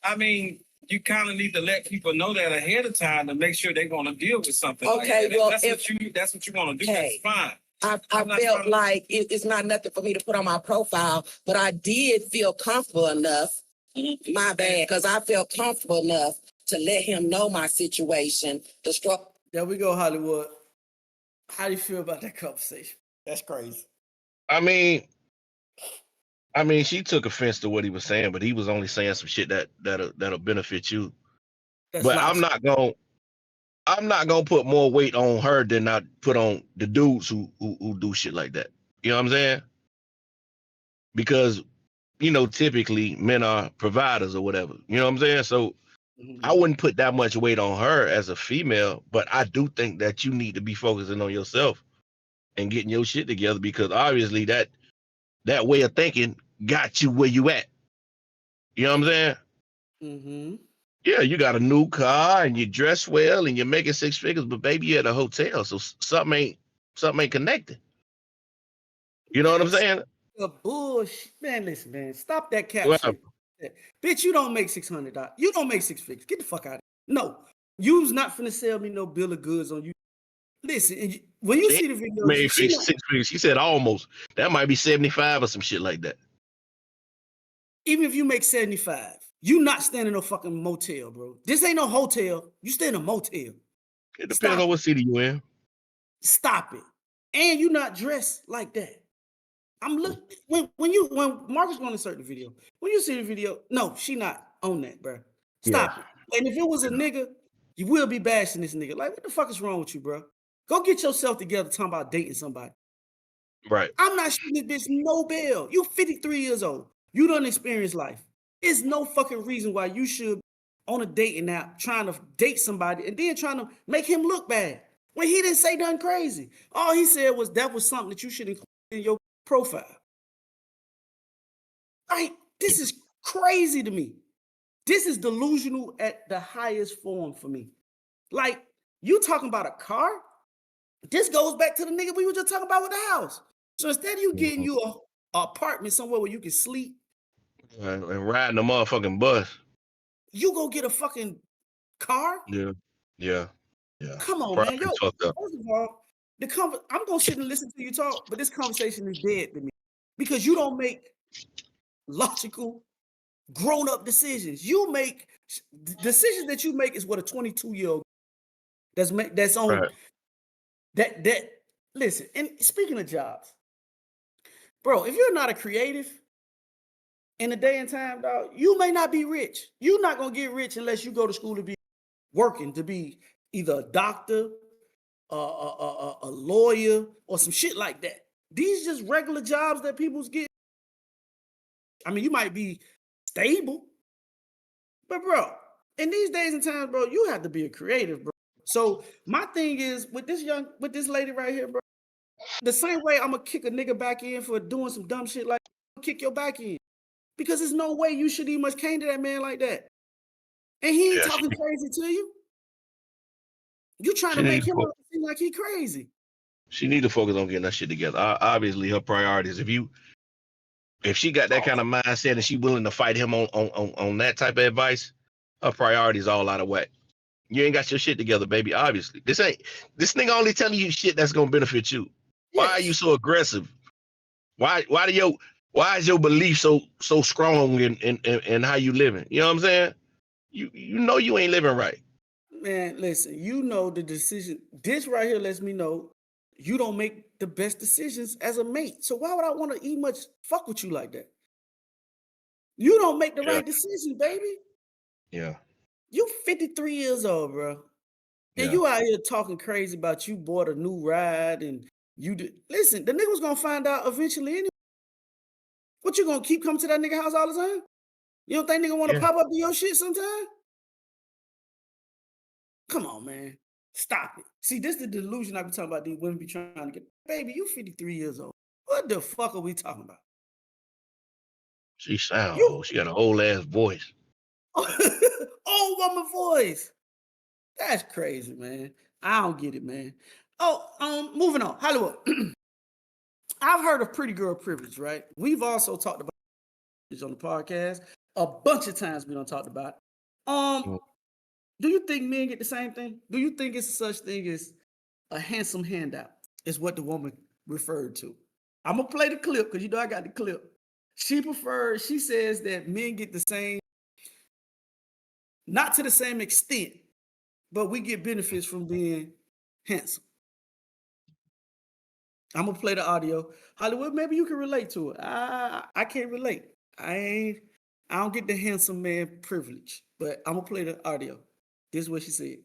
I mean, you kind of need to let people know that ahead of time to make sure they're going to deal with something. Okay, like that. well, that's what you want to do. That's fine. I felt like it's not nothing for me to put on my profile, but I did feel comfortable enough. My bad, because I felt comfortable enough to let him know my situation. There we go, Hollywood. How do you feel about that conversation? That's crazy. I mean, she took offense to what he was saying, but he was only saying some shit that'll benefit you. But I'm not gonna put more weight on her than I put on the dudes who do shit like that. You know what I'm saying? Because typically men are providers or whatever. You know what I'm saying? So I wouldn't put that much weight on her as a female, but I do think that you need to be focusing on yourself and getting your shit together because obviously that way of thinking got you where you at. You know what I'm saying? Mm-hmm. Yeah, you got a new car and you dress well and you're making 6 figures, but baby, you're at a hotel, so something ain't connected. You know what I'm saying? The bullshit, man. Listen, man. Stop that cap Well, shit. Bitch, you don't make $600. You don't make 6 figures. Get the fuck out of here. No, you's not finna sell me no bill of goods on you. Listen, and when you she see the video, made she 6 figures. She said almost. That might be 75 or some shit like that. even if you make 75, you not staying in no fucking motel, bro. This ain't no hotel. You stay in a motel. It depends on what city you in. Stop it. And you not dressed like that. I'm looking when Marcus going to insert the video. When you see the video, no, she not on that, bro. Stop it. And if it was a nigga, you will be bashing this nigga. Like, what the fuck is wrong with you, bro? Go get yourself together talking about dating somebody. Right. I'm not shooting this bitch no bail. You 53 years old. You done experienced life. There's no fucking reason why you should on a dating app trying to date somebody and then trying to make him look bad when he didn't say nothing crazy. All he said was that was something that you should include in your profile. Like, this is crazy to me. This is delusional at the highest form for me. Like, you talking about a car? This goes back to the nigga we were just talking about with the house. So instead of you getting you a apartment somewhere where you can sleep and riding the motherfucking bus, you go get a fucking car? Yeah. Come on, Probably man. Yo, fucked up. first of all, I'm gonna sit and listen to you talk, but this conversation is dead to me because you don't make logical, grown-up decisions. You make decisions that you make is what a 22-year-old that's on Right. that listen. And speaking of jobs, bro, if you're not a creative in the day and time, dog, you may not be rich. You're not gonna get rich unless you go to school to be working, to be either a doctor, a lawyer, or some shit like that. These just regular jobs that people's get. I mean, you might be stable, but bro, in these days and times, bro, you have to be a creative, bro. So my thing is with this lady right here, bro, the same way I'm gonna kick a nigga back in for doing some dumb shit like kick your back in. Because there's no way you should even much came to that man like that. And he ain't talking crazy to you. You trying to make him seem like he crazy. She need to focus on getting that shit together. Obviously, her priorities. If she got that kind of mindset and she willing to fight him on that type of advice, her priorities all out of whack. You ain't got your shit together, baby. Obviously, this nigga only telling you shit that's gonna benefit you. Why are you so aggressive? Why is your belief so strong in how you living? You know what I'm saying? You know you ain't living right. Man, listen, you know the decision. This right here lets me know you don't make the best decisions as a mate. So why would I want to fuck with you like that? You don't make the right decision, baby. Yeah. You 53 years old, bro. And you out here talking crazy about you bought a new ride and you did. Listen, the nigga was gonna find out eventually anyway. What, you gonna keep coming to that nigga house all the time? You don't think nigga want to pop up to your shit sometime? Come on, man. Stop it. See, this is the delusion I be talking about. These women be trying to get. Baby, you 53 years old. What the fuck are we talking about? She sound old. She got an old ass voice. Old woman voice. That's crazy, man. I don't get it, man. Oh, moving on. Hollywood. I've heard of pretty girl privilege, right? We've also talked about it on the podcast. A bunch of times we don't talk about it. Do you think men get the same thing? Do you think it's such thing as a handsome handout? Is what the woman referred to. I'm gonna play the clip because you know I got the clip. She says that men get the same, not to the same extent, but we get benefits from being handsome. I'm gonna play the audio. Hollywood, maybe you can relate to it. I can't relate. I don't get the handsome man privilege, but I'm gonna play the audio. This is what she said.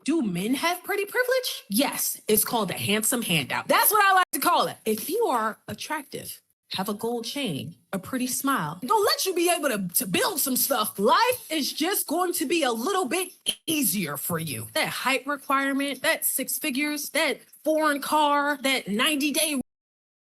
Do men have pretty privilege? Yes, it's called a handsome handout. That's what I like to call it. If you are attractive, have a gold chain, a pretty smile, don't let you be able to build some stuff. Life is just going to be a little bit easier for you. That height requirement, that 6 figures, that foreign car, that 90-day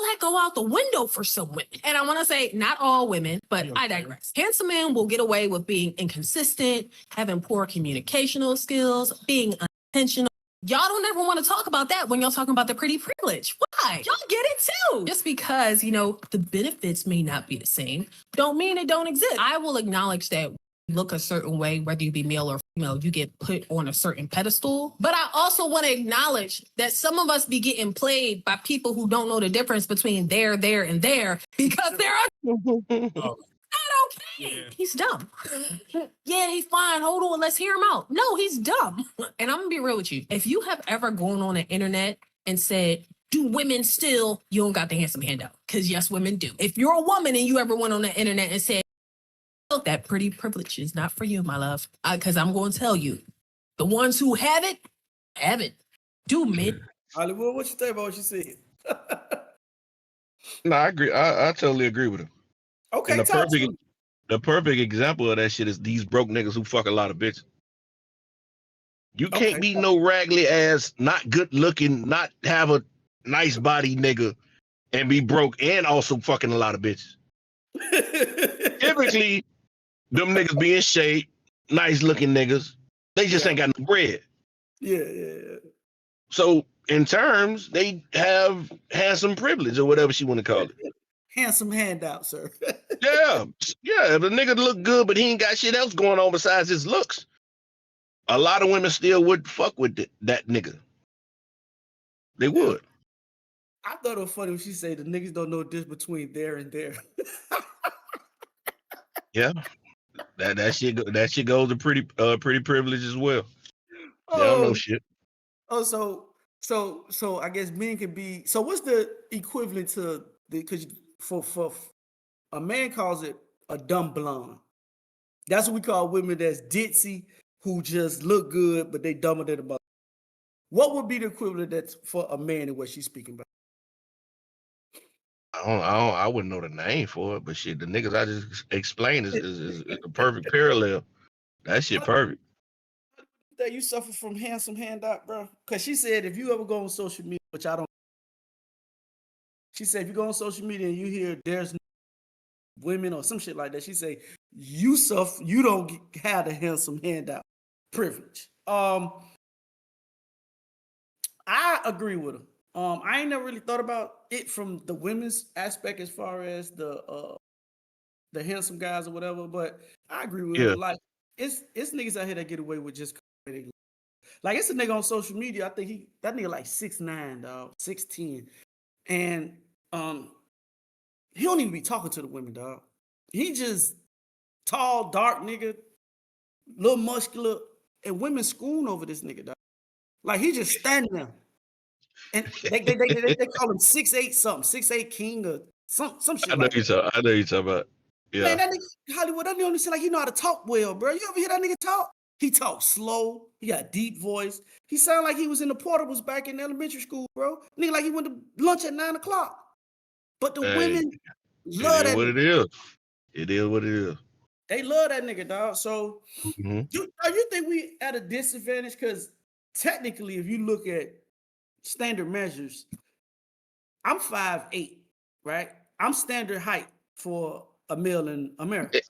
that go out the window for some women. And I want to say not all women, but I digress. Handsome men will get away with being inconsistent, having poor communicational skills, being unintentional. Y'all don't ever want to talk about that when y'all talking about the pretty privilege. Why? Y'all get it too. Just because, the benefits may not be the same, don't mean it don't exist. I will acknowledge that you look a certain way, whether you be male or female, you get put on a certain pedestal. But I also want to acknowledge that some of us be getting played by people who don't know the difference between there, and there because they're okay. He's dumb. Yeah, he's fine. Hold on, let's hear him out. No, he's dumb. And I'm gonna be real with you. If you have ever gone on the internet and said, do women still, you don't got the handsome handout. Because yes, women do. If you're a woman and you ever went on the internet and said, that pretty privilege is not for you, my love. Because I'm going to tell you, the ones who have it. Do men. Hollywood, what you think about what you said? No, I agree. I totally agree with him. Okay, And talk to me. the perfect example of that shit is these broke niggas who fuck a lot of bitches. You can't be no raggedy ass, not good looking, not have a nice body nigga and be broke and also fucking a lot of bitches. Typically, them niggas be in shape, nice looking niggas. They just ain't got no bread. Yeah. So in terms, they have handsome privilege or whatever she want to call it. Handsome handout, sir. Yeah. If a nigga look good, but he ain't got shit else going on besides his looks, a lot of women still would fuck with that nigga. They would. I thought it was funny when she said the niggas don't know the difference between there and there. Yeah. That shit goes to pretty privilege as well. They don't know shit. So I guess men can be. So what's the equivalent to because for a man calls it a dumb blonde. That's what we call women that's ditzy who just look good but they dumber than a mother. What would be the equivalent that's for a man in what she's speaking about? I wouldn't know the name for it, but shit, the niggas I just explained is a perfect parallel. That shit perfect. That you suffer from handsome handout, bro? Because she said if you ever go on social media, which I don't. She said if you go on social media and you hear there's women or some shit like that, she say you suffer. You don't have the handsome handout privilege. I agree with her. I ain't never really thought about it from the women's aspect as far as the handsome guys or whatever, but I agree with her. Like it's niggas out here that get away with just like it's a nigga on social media. I think that nigga like 6'9", dog, 6'10", and he don't even be talking to the women, dog. He just tall, dark nigga, little muscular, and women swoon over this nigga, dog. Like he just standing there. And they call him 6'8" something, 6'8" king or some shit. I know you talking about. Yeah. Man, that nigga Hollywood, that nigga only seem like he know how to talk well, bro. You ever hear that nigga talk? He talks slow. He got a deep voice. He sound like he was in the portables back in elementary school, bro. Nigga like he went to lunch at 9 o'clock. But the women love that. It is. It is what it is. They love that nigga, dog. So you think we at a disadvantage? Because technically, if you look at standard measures, I'm 5'8", right? I'm standard height for a male in America.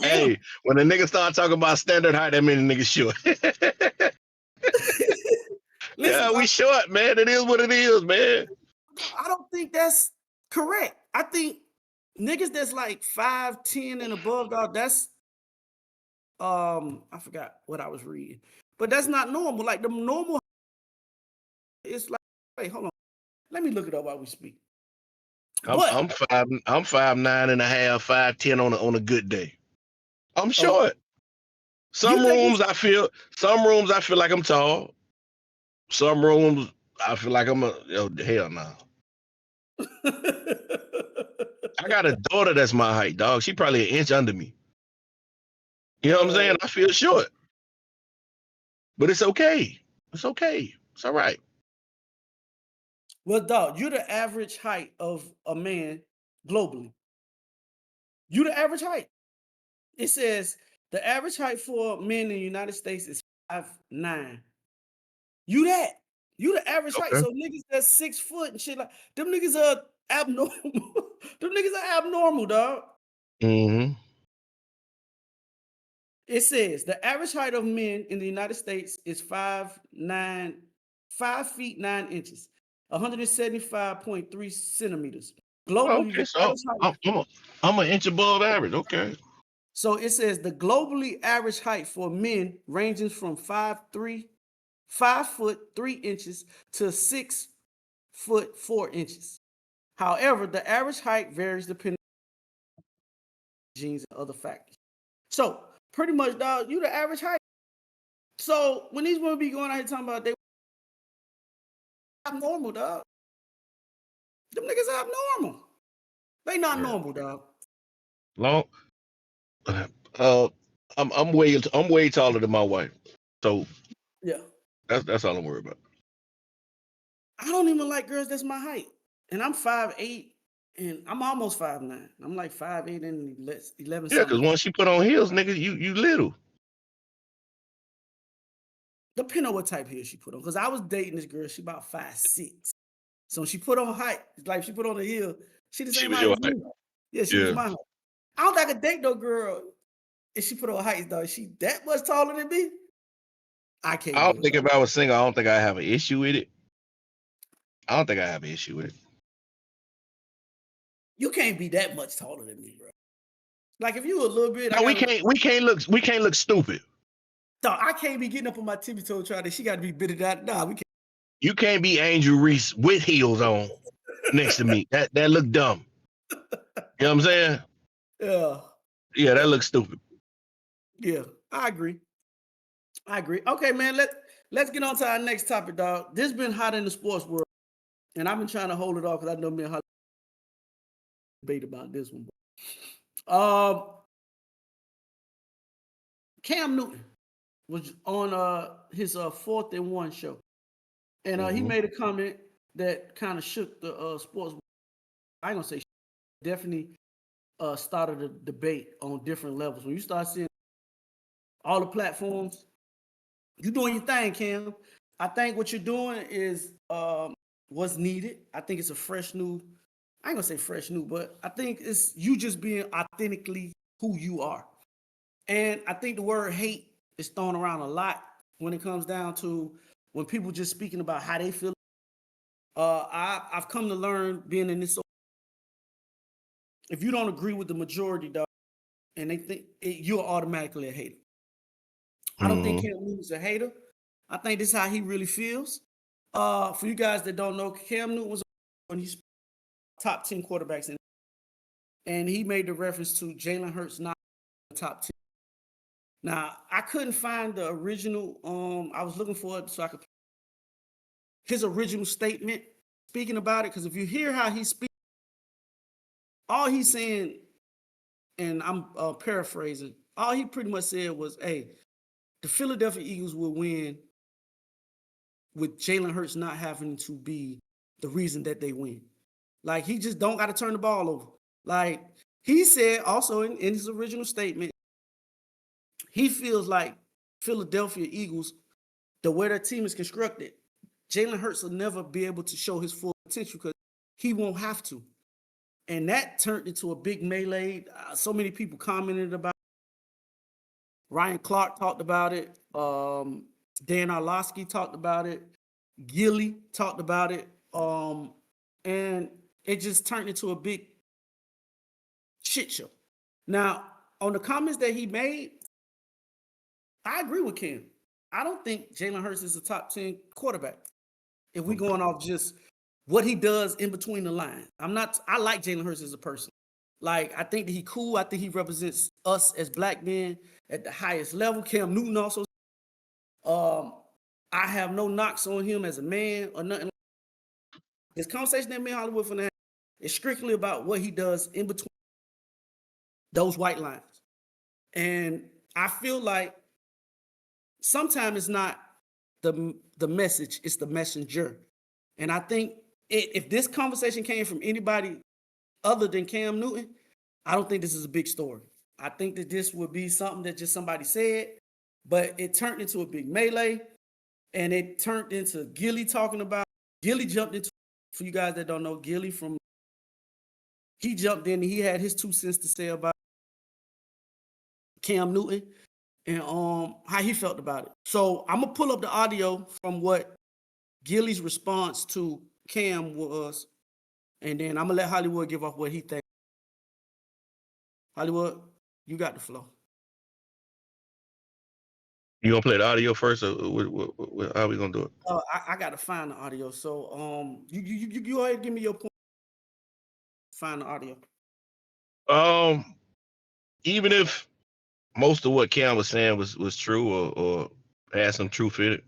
Hey, when a nigga start talking about standard height, that means nigga short. Listen, we short, man. It is what it is, man. I don't think that's correct. I think niggas that's like 5'10" and above, dog, that's I forgot what I was reading. But that's not normal. Like the normal, it's like, wait, hold on. Let me look it up while we speak. I'm 5'9.5", 5'10" on a good day. I'm short. Some rooms I feel like I'm tall. Some rooms I feel like I'm hell no. I got a daughter that's my height, dog. She probably an inch under me. You know what I'm saying? I feel short. But it's okay. It's okay. It's all right. Well, dog, you're the average height of a man globally. You the average height. It says the average height for men in the United States is 5'9". You that. You the average height. Okay. So niggas that's 6 foot and shit like them niggas are abnormal. Them niggas are abnormal, dog. Mm-hmm. It says the average height of men in the United States is 5 feet 9 inches, 175.3 centimeters. Globally, Okay, the so average height. I'm an inch above average. Okay. So it says the globally average height for men ranges from 5 foot 3 inches to 6 foot 4 inches. However, the average height varies depending on genes and other factors. So pretty much, dog, you the average height. So when these women be going out here talking about they abnormal, dog, them niggas are abnormal. They not normal, dog. Long. I'm way taller than my wife, so Yeah. that's all I'm worried about. I don't even like girls that's my height. And I'm 5'8", and I'm almost 5'9". I'm like 5'8" and 11 Yeah, because something. once she put on heels, nigga, you little. Depending on what type of heels she put on. Because I was dating this girl, she about 5'6". So when she put on height, like she put on the heel, she the She same was height your as height. me. Yeah, she was Yeah. my height. I don't think I could date no girl if she put on height, though. Is she that much taller than me? I can't I do don't it. think if I was single, I don't think I have an issue with it. I don't think I have an issue with it. You can't be that much taller than me, bro. Like if you a little bit, No, we can't look stupid. Dog, I can't be getting up on my tippy toe trying to. She got to be bitted out. Nah, we can't. You can't be Angel Reese with heels on next to me. That look dumb. You know what I'm saying? Yeah, Yeah, that looks stupid. yeah, I agree. Okay, man, let's get on to our next topic, dog. This been hot in the sports world, and I've been trying to hold it off because I know me and Holly debate about this one. Cam Newton was on his 4th and 1 show, and he made a comment that kind of shook the sports world. I ain't gonna say definitely started a debate on different levels. When you start seeing all the platforms, you doing your thing, Cam. I think what you're doing is what's needed. I think it's a fresh new. I ain't gonna say fresh new, but I think it's you just being authentically who you are. And I think the word hate is thrown around a lot when it comes down to when people just speaking about how they feel. I've come to learn being in this. If you don't agree with the majority, dog, and they think you're automatically a hater. I don't think Cam Newton's a hater. I think this is how he really feels. For you guys that don't know, Cam Newton was when he's top 10 quarterbacks in, and he made the reference to Jalen Hurts not in the top 10. Now, I couldn't find the original. I was looking for it so I could his original statement speaking about it. Because if you hear how he speaks, all he's saying, and I'm paraphrasing, all he pretty much said was, hey, the Philadelphia Eagles will win with Jalen Hurts not having to be the reason that they win. Like, he just don't got to turn the ball over. Like, he said also in his original statement, he feels like Philadelphia Eagles, the way their team is constructed, Jalen Hurts will never be able to show his full potential because he won't have to. And that turned into a big melee. So many people commented about it. Ryan Clark talked about it. Dan Orlovsky talked about it. Gilly talked about it. And it just turned into a big shit show. Now, on the comments that he made, I agree with Ken. I don't think Jalen Hurts is a top 10 quarterback. If we're going off just what he does in between the lines. I like Jalen Hurts as a person. Like, I think that he cool. I think he represents us as black men at the highest level. Cam Newton also. I have no knocks on him as a man or nothing. This conversation that me and Hollywood finna have is strictly about what he does in between those white lines. And I feel like sometimes it's not the message, it's the messenger. And I think if this conversation came from anybody other than Cam Newton, I don't think this is a big story. I think that this would be something that just somebody said, but it turned into a big melee. and it turned into Gilly talking about. Gilly jumped into. For you guys that don't know, Gilly he jumped in and he had his 2 cents to say about Cam Newton and how he felt about it. So I'm gonna pull up the audio from what Gilly's response to Cam was, and then I'm gonna let Hollywood give off what he thinks. Hollywood, you got the flow. You gonna play the audio first, or how we gonna do it? I gotta find the audio. So you go ahead and give me your point. Find the audio. Even if most of what Cam was saying was true or had some truth in it,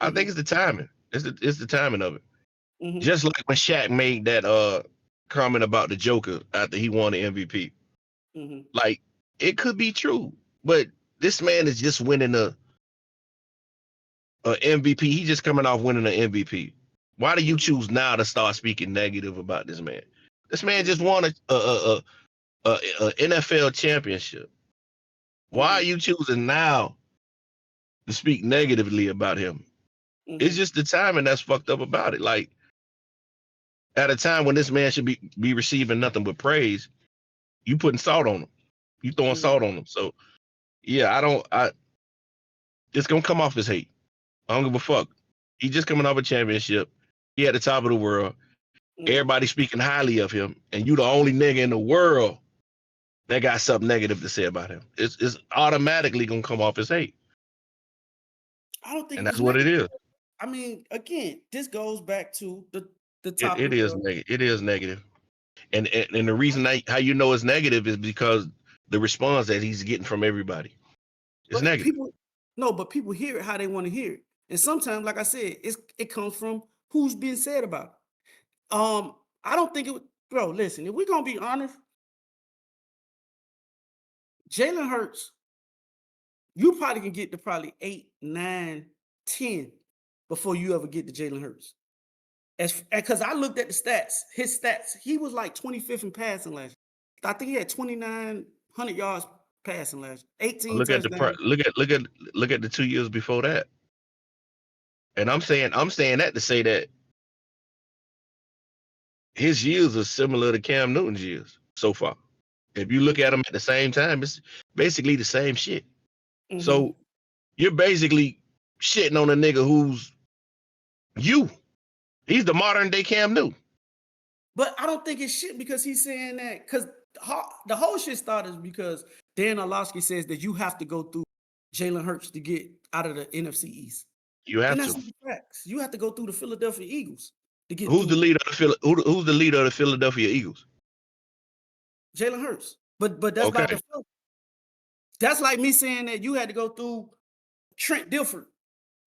I think it's the timing. It's the timing of it. Mm-hmm. Just like when Shaq made that comment about the Joker after he won the MVP. Mm-hmm. Like, it could be true, but this man is just winning a MVP. He's just coming off winning an MVP. Why do you choose now to start speaking negative about this man? This man just won a NFL championship. Why are you choosing now to speak negatively about him? Mm-hmm. It's just the timing that's fucked up about it. Like, at a time when this man should be receiving nothing but praise, you putting salt on him. You throwing salt on him. So, yeah, it's going to come off as hate. I don't give a fuck. He just coming off a championship. He at the top of the world. Everybody speaking highly of him. And you the only nigga in the world that got something negative to say about him. It's automatically going to come off as hate. I don't think and that's what negative. it is. I mean, again, this goes back to the topic. It is negative. It is negative. And the reason how you know it's negative is because the response that he's getting from everybody is negative. But people hear it how they want to hear it. And sometimes, like I said, it comes from who's being said about it. I don't think it would, bro, listen, if we're gonna be honest, Jalen Hurts, you probably can get to probably 8, 9, 10 before you ever get to Jalen Hurts. Because I looked at the stats, his stats, he was like 25th in passing last year. I think he had 2,900 yards passing last year, 18 look touchdowns. Look at the 2 years before that. And I'm saying that to say that his years are similar to Cam Newton's years so far. If you look at them at the same time, it's basically the same shit. Mm-hmm. So you're basically shitting on a nigga who's you. He's the modern day Cam Newton. But I don't think it's shit because he's saying that, because the whole shit started because Dan Orlovsky says that you have to go through Jalen Hurts to get out of the NFC East. You have that's to. Facts. You have to go through the Philadelphia Eagles to get. Who's the leader of the Philadelphia Eagles? Jalen Hurts. But that's by default. That's like me saying that you had to go through Trent Dilfer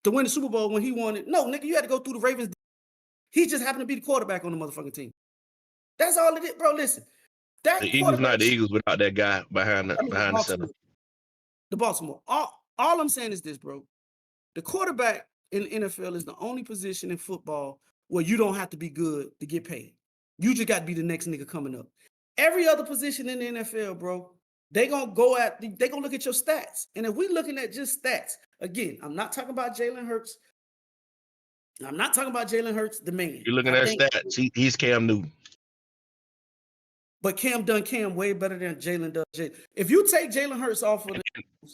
to win the Super Bowl when he won it. No, nigga, you had to go through the Ravens. He just happened to be the quarterback on the motherfucking team. That's all it is, bro. Listen, the Eagles not the Eagles without that guy behind the center. The Baltimore. All I'm saying is this, bro. The quarterback in the NFL is the only position in football where you don't have to be good to get paid. You just got to be the next nigga coming up. Every other position in the NFL, bro, they gonna look at your stats. And if we're looking at just stats, again, I'm not talking about Jalen Hurts. I'm not talking about Jalen Hurts, the man. You're looking at stats. He's Cam Newton. But Cam done Cam way better than Jalen does Jalen. If you take Jalen Hurts off of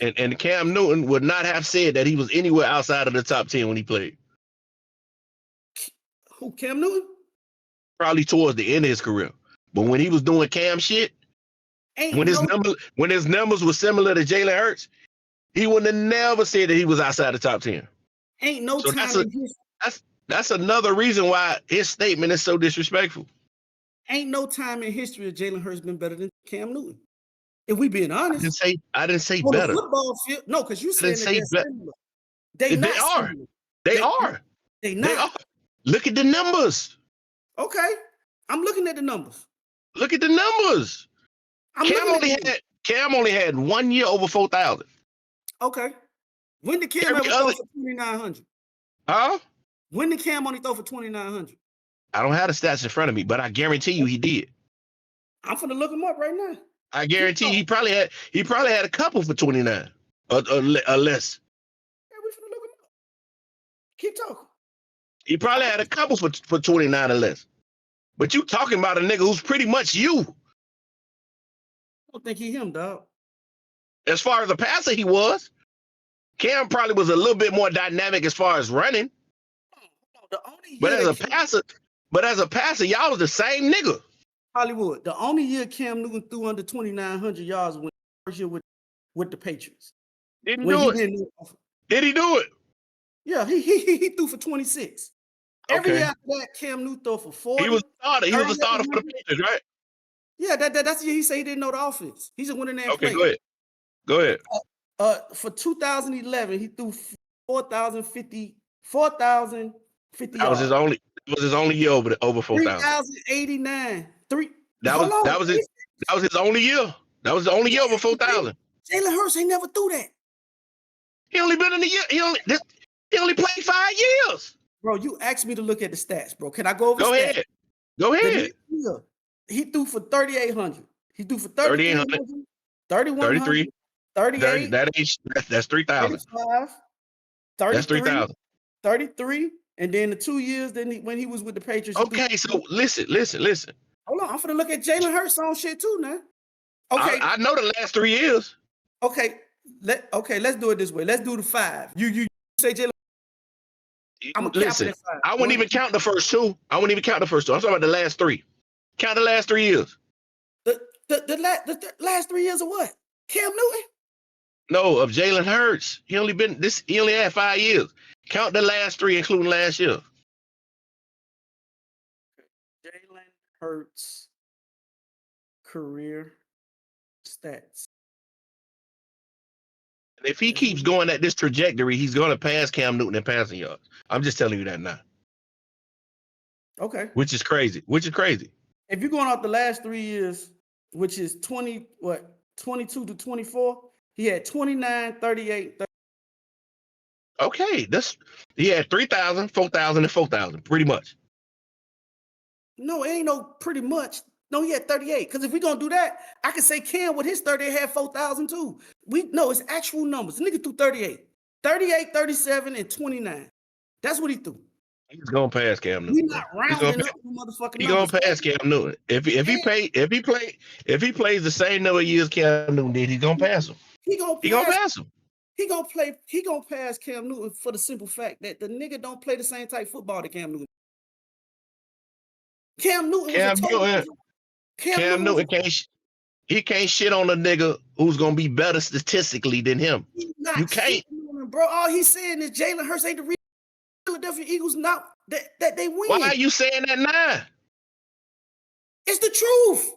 and Cam Newton would not have said that he was anywhere outside of the top 10 when he played. Who, Cam Newton? Probably towards the end of his career. But when he was doing Cam shit, when his numbers were similar to Jalen Hurts, he would have never said that he was outside the top 10. Ain't no so time. That's another reason why his statement is so disrespectful. Ain't no time in history of Jalen Hurts been better than Cam Newton. If we being honest, I didn't say on better. The football field, no, because you said they're similar. They are. They are. They not. They are. Look at the numbers. Okay, I'm looking at the numbers. Look at the numbers. Cam only had 1 year over 4,000. Okay. When did Cam ever throw for 2,900? Huh? When did Cam only throw for 2,900? I don't have the stats in front of me, but I guarantee you he did. I'm finna look him up right now. I guarantee he probably had a couple for 29 or less. Yeah, we finna look him up. Keep talking. He probably had a couple for 29 or less. But you talking about a nigga who's pretty much you. I don't think he him, dog. As far as a passer, he was. Cam probably was a little bit more dynamic as far as running. The only But year as a passer, y'all was the same nigga. Hollywood. The only year Cam Newton threw under 2,900 yards was first year with the Patriots. Did he do it? Yeah, he threw for 26. Every Okay. year after that, Cam Newton threw for 40. He was a starter for the Patriots, right? Yeah, that's the year he said he didn't know the offense. He just went in there and Okay, played. go ahead. For 2011, he threw 4,050 yards. It was his only year over 4,000. 3,089. That was his only year. That was the only year over 4,000. Jalen Hurts ain't never threw that. He only been in the year. He only played 5 years. Bro, you asked me to look at the stats, bro. Can I go over Go stats? ahead. Go ahead. He threw for 3,800. He threw for 3,800. 3,100. 33. 38. That's 3,000. 35. That's 3,000. 33. And then the 2 years when he was with the Patriots. Okay, so listen. Hold on, I'm finna look at Jalen Hurts on shit too now. Okay. I know the last 3 years. Okay. Let's do it this way. Let's do the 5. You say Jalen. Listen, I wouldn't even count the first two. I'm talking about the last 3. Count the last 3 years. The last 3 years of what? Cam Newton? No, of Jalen Hurts. He only had 5 years. Count the last 3, including last year. Jalen Hurts career stats. And if he keeps going at this trajectory, he's going to pass Cam Newton in passing yards. I'm just telling you that now. Okay. Which is crazy. If you're going off the last 3 years, which is 22 to 24, he had 29, 38, 30. Okay, he had 3,000, 4,000, and 4,000, pretty much. No, it ain't no pretty much. No, he had 38. Because if we're gonna do that, I can say Cam with his 38 had 4,000 too. It's actual numbers. The nigga threw 38. 38, 37, and 29. That's what he threw. He's gonna pass Cam Newton. He's not rounding up the motherfucking He's numbers. gonna pass Cam Newton. If he plays the same number of years Cam Newton did, he's gonna pass him. He gonna pass him. He gonna pass Cam Newton for the simple fact that the nigga don't play the same type football that Cam Newton. Cam Newton can't shit on a nigga who's gonna be better statistically than him. You can't, bro. All he's saying is Jalen Hurts ain't the real Philadelphia Eagles not that they win. Why are you saying that now? It's the truth.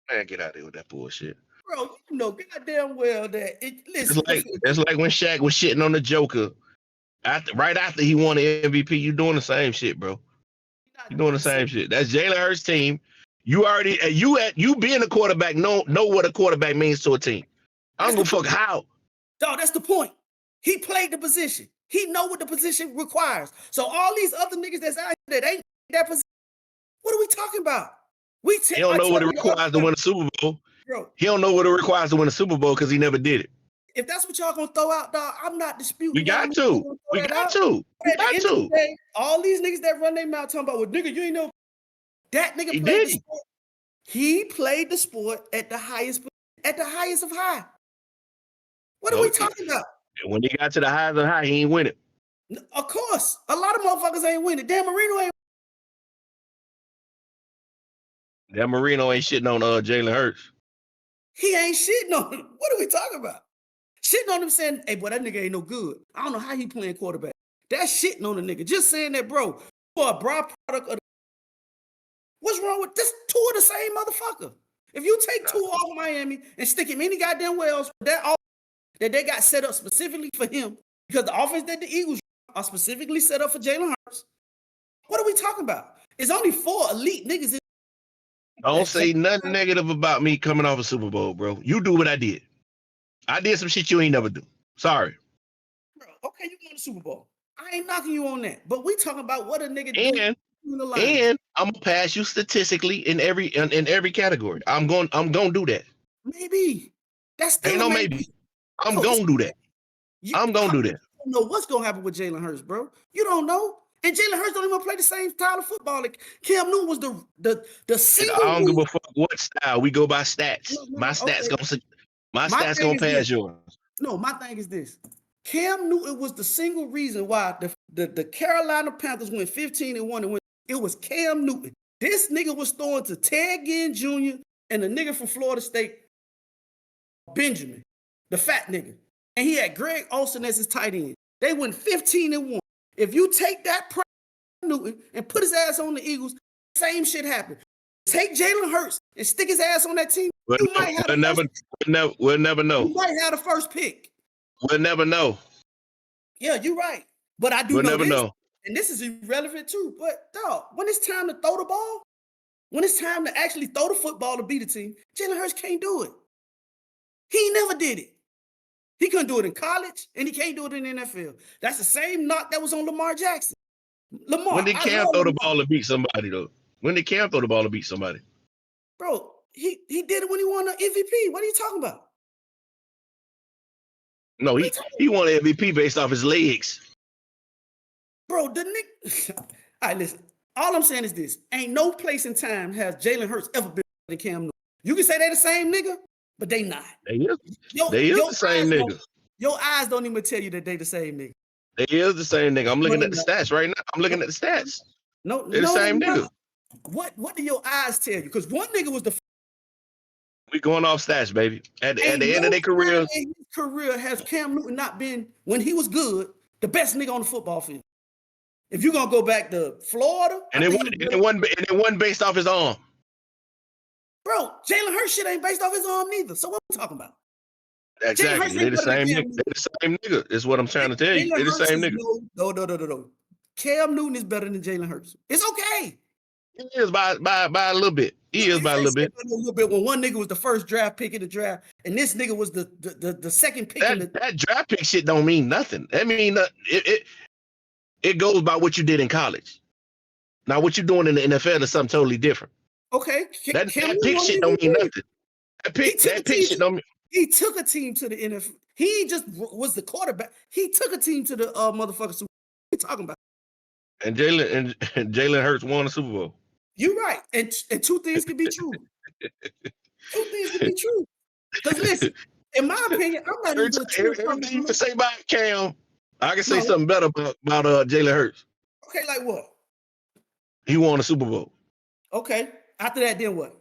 Man, get out of here with that bullshit. Bro, you know goddamn well that it's like when Shaq was shitting on the Joker right after he won the MVP. You doing the same shit, bro. You doing the same shit. That's Jalen Hurts' team. You being a quarterback know what a quarterback means to a team. I don't give a fuck how. Dog, that's the point. He played the position. He know what the position requires. So all these other niggas that's out here that ain't that position, what are we talking about? He don't know what it requires to win a Super Bowl. Bro, he don't know what it requires to win a Super Bowl because he never did it. If that's what y'all gonna throw out, dog, I'm not disputing. We got to. All these niggas that run their mouth talking about, well, nigga, you ain't know that nigga played the sport. He played the sport at the highest of high. What are we talking about? When he got to the highest of high, he ain't win it. Of course. A lot of motherfuckers ain't win it. Dan Marino ain't. Dan Marino ain't shitting on Jalen Hurts. He ain't shitting on him. What are we talking about? Shitting on him saying, hey, boy, that nigga ain't no good. I don't know how he playing quarterback. That's shitting on the nigga. Just saying that, bro, you are a byproduct of the... What's wrong with this? Two of the same motherfucker. If you take two off Miami and stick him any goddamn way else, that they got set up specifically for him, because the offense that the Eagles are specifically set up for Jalen Hurts. What are we talking about? It's only 4 elite niggas. Don't say nothing negative about me coming off a Super Bowl, bro. You do what I did. I did some shit you ain't never do. Sorry. Bro, okay, you won the Super Bowl. I ain't knocking you on that. But we talking about what a nigga do. And I'm gonna pass you statistically in every category. I'm gonna do that. Maybe. That's still ain't no maybe. I'm gonna do that. I'm gonna do that. don't know what's gonna happen with Jalen Hurts, bro. You don't know. And Jalen Hurts don't even play the same style of football. Like Cam Newton was the single. I don't give a fuck what style. We go by stats. No, My stats okay. stats thing gonna is pass this. yours. No, my thing is this. Cam Newton was the single reason why the Carolina Panthers went 15-1 and went. It was Cam Newton. This nigga was throwing to Ted Ginn Jr. and the nigga from Florida State, Benjamin, the fat nigga. And he had Greg Olsen as his tight end. They went 15-1. If you take that Newton and put his ass on the Eagles, same shit happened. Take Jalen Hurts and stick his ass on that team. We'll never know. You might have the first pick. We'll never know. Yeah, you're right. But I do we'll know never this, know. And this is irrelevant too. But dog, when it's time to throw the ball, when it's time to actually throw the football to beat a team, Jalen Hurts can't do it. He never did it. He couldn't do it in college, and he can't do it in the NFL. That's the same knock that was on Lamar Jackson. When did Cam throw the ball to beat somebody, though? When did Cam throw the ball to beat somebody? Bro, he did it when he won the MVP. What are you talking about? No, he won the MVP based off his legs. Bro, the Nick. All right, listen. All I'm saying is this: ain't no place in time has Jalen Hurts ever been better than Cam Newton. You can say they the same nigga, but they not. They is the same nigga. Your eyes don't even tell you that they the same nigga. They is the same nigga. I'm looking at the stats right now. I'm looking at the stats. No, they're the same nigga. What do your eyes tell you? Because one nigga was the. We going off stats, baby. At the end of their career. In his career has Cam Newton not been, when he was good, the best nigga on the football field. If you're gonna go back to Florida, and it wasn't based off his arm. Bro, Jalen Hurts shit ain't based off his arm neither. So what we talking about? Exactly. They're the same nigga. They're the same nigga. Is what I'm trying to tell you. They're the same nigga. No. Cam Newton is better than Jalen Hurts. It's okay. He is by a little bit. He is by a little bit. A little bit. When one nigga was the first draft pick in the draft, and this nigga was the second pick. That draft pick shit don't mean nothing. I mean, it goes by what you did in college. Now, what you're doing in the NFL is something totally different. Okay. That pick shit don't mean nothing. That pick shit don't mean. He took a team to the NFL. He just was the quarterback. He took a team to the motherfucker Super Bowl. What are you talking about? And Jalen Hurts won the Super Bowl. You're right. And two things can be true. Two things can be true. Because listen, in my opinion, I'm not even going to everything you can say about Cam. I can say something better about Jalen Hurts. Okay, like what? He won the Super Bowl. Okay. After that, then what?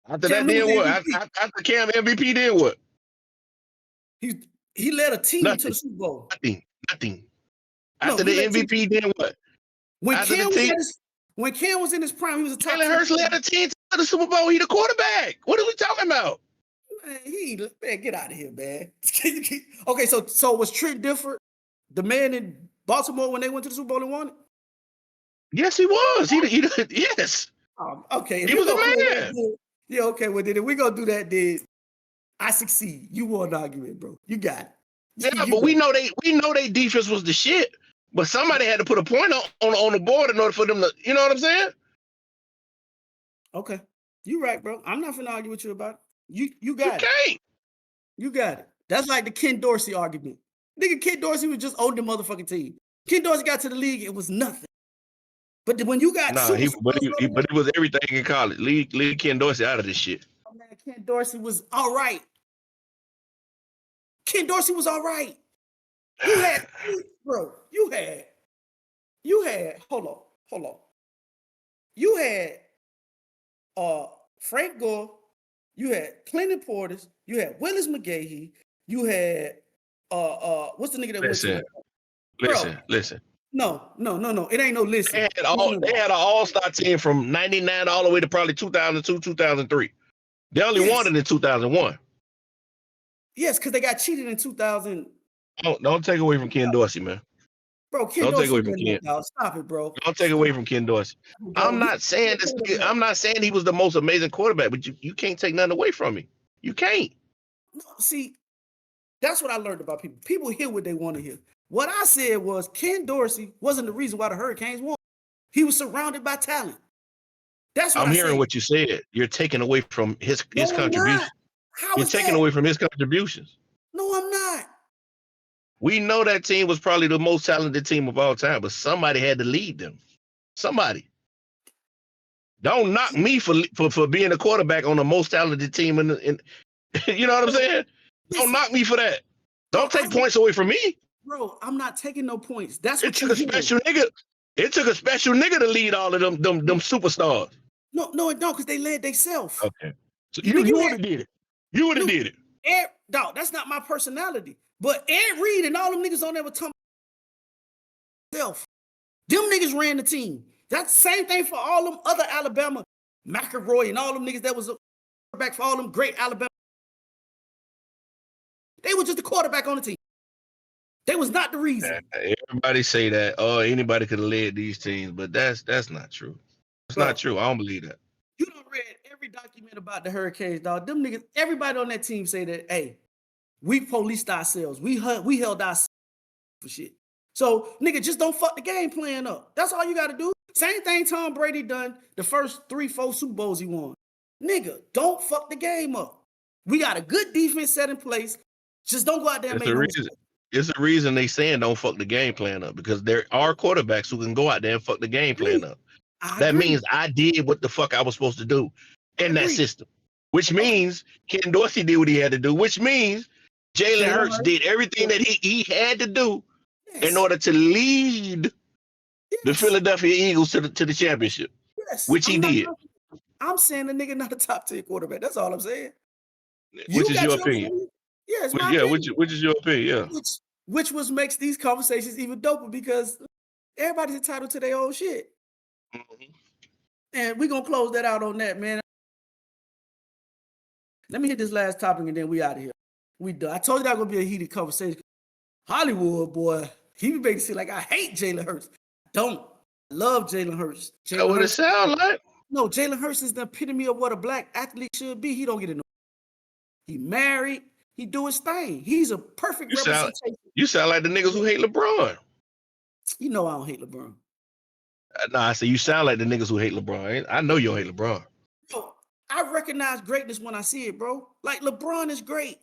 After Cam that, then what? After Cam MVP, then what? He led a team to the Super Bowl. Nothing. After the MVP, then what? When Cam was in his prime, he was a top. Jalen Hurts led a team to the Super Bowl. He the quarterback. What are we talking about? Man, get out of here, man. Okay, so was Trent Dilfer the man in Baltimore when they went to the Super Bowl and won it? Yes, he was. He yes. Okay, he was a man. Yeah, okay. Well, then if we gonna do that, then I succeed. You won the argument, bro. You got it. Yeah, but we know they defense was the shit. But somebody had to put a point on the board in order for them to, you know what I'm saying? Okay, you right, bro. I'm not finna argue with you about it. You got it. Can't. You got it. That's like the Ken Dorsey argument. Nigga, Ken Dorsey was just owning the motherfucking team. Ken Dorsey got to the league, it was nothing. But when you got but it was everything in college. Leave Ken Dorsey out of this shit. Oh, man, Ken Dorsey was all right. Ken Dorsey was all right. You had hold on. You had Frank Gore, you had Clinton Portis, you had Willis McGahee, you had what's the nigga that went to Listen. No. It ain't no listen. They had an all-star team from 99 all the way to probably 2002, 2003. They only won it in 2001. Yes, because they got cheated in 2000. Don't take away from Ken Dorsey, man. Bro, Ken Dorsey. Take away from Ken. Stop it, bro. Don't take away from Ken Dorsey. I'm not saying he was the most amazing quarterback, but you can't take nothing away from me. You can't. No, see, that's what I learned about people. People hear what they want to hear. What I said was Ken Dorsey wasn't the reason why the Hurricanes won. He was surrounded by talent. That's what I'm hearing what you said. You're taking away from his contributions. You're taking away from his contributions. No, I'm not. We know that team was probably the most talented team of all time, but somebody had to lead them. Somebody. Don't knock me for being a quarterback on the most talented team in you know what I'm saying? Don't knock me for that. Don't take points away from me. Bro, I'm not taking no points. That's It what took you a special nigga. It took a special nigga to lead all of them superstars. No, it don't, because they led themselves. Okay. So you would have did it. You would have did it. Dog, that's not my personality. But Ed Reed and all them niggas on there were talking self. Them niggas ran the team. That's the same thing for all them other Alabama, McElroy and all them niggas that was a quarterback for all them great Alabama. They were just the quarterback on the team. They was not the reason. Everybody say that, oh, anybody could have led these teams, but that's not true. It's not true. I don't believe that. You done read every document about the Hurricanes, dog. Them niggas, everybody on that team say that, hey, we policed ourselves. We held ourselves for shit. So, nigga, just don't fuck the game plan up. That's all you got to do. Same thing Tom Brady done the first 3-4 Super Bowls he won. Nigga, don't fuck the game up. We got a good defense set in place. Just don't go out there and make no mistakes. It's a reason they saying don't fuck the game plan up, because there are quarterbacks who can go out there and fuck the game plan up. That means I did what the fuck I was supposed to do in that system, which means Ken Dorsey did what he had to do, which means Jalen Hurts did everything that he had to do in order to lead the Philadelphia Eagles to the championship, which he did. I'm saying the nigga not a top 10 quarterback. That's all I'm saying. Which is your opinion? Yeah, it's my opinion. Which is your opinion? Yeah. Which makes these conversations even doper, because everybody's entitled to their own shit. Mm-hmm. And we're gonna close that out on that, man. Let me hit this last topic and then we out of here. We done. I told you that was gonna be a heated conversation. Hollywood boy, he be making it seem like I hate Jalen Hurts. Don't love Jalen Hurts. That's what it sound like. No, Jalen Hurts is the epitome of what a black athlete should be. He don't get it. He married. He do his thing. He's a perfect representation. You sound like the niggas who hate LeBron. You know I don't hate LeBron. Nah, I say you sound like the niggas who hate LeBron. I know you don't hate LeBron. Bro, I recognize greatness when I see it, bro. Like, LeBron is great.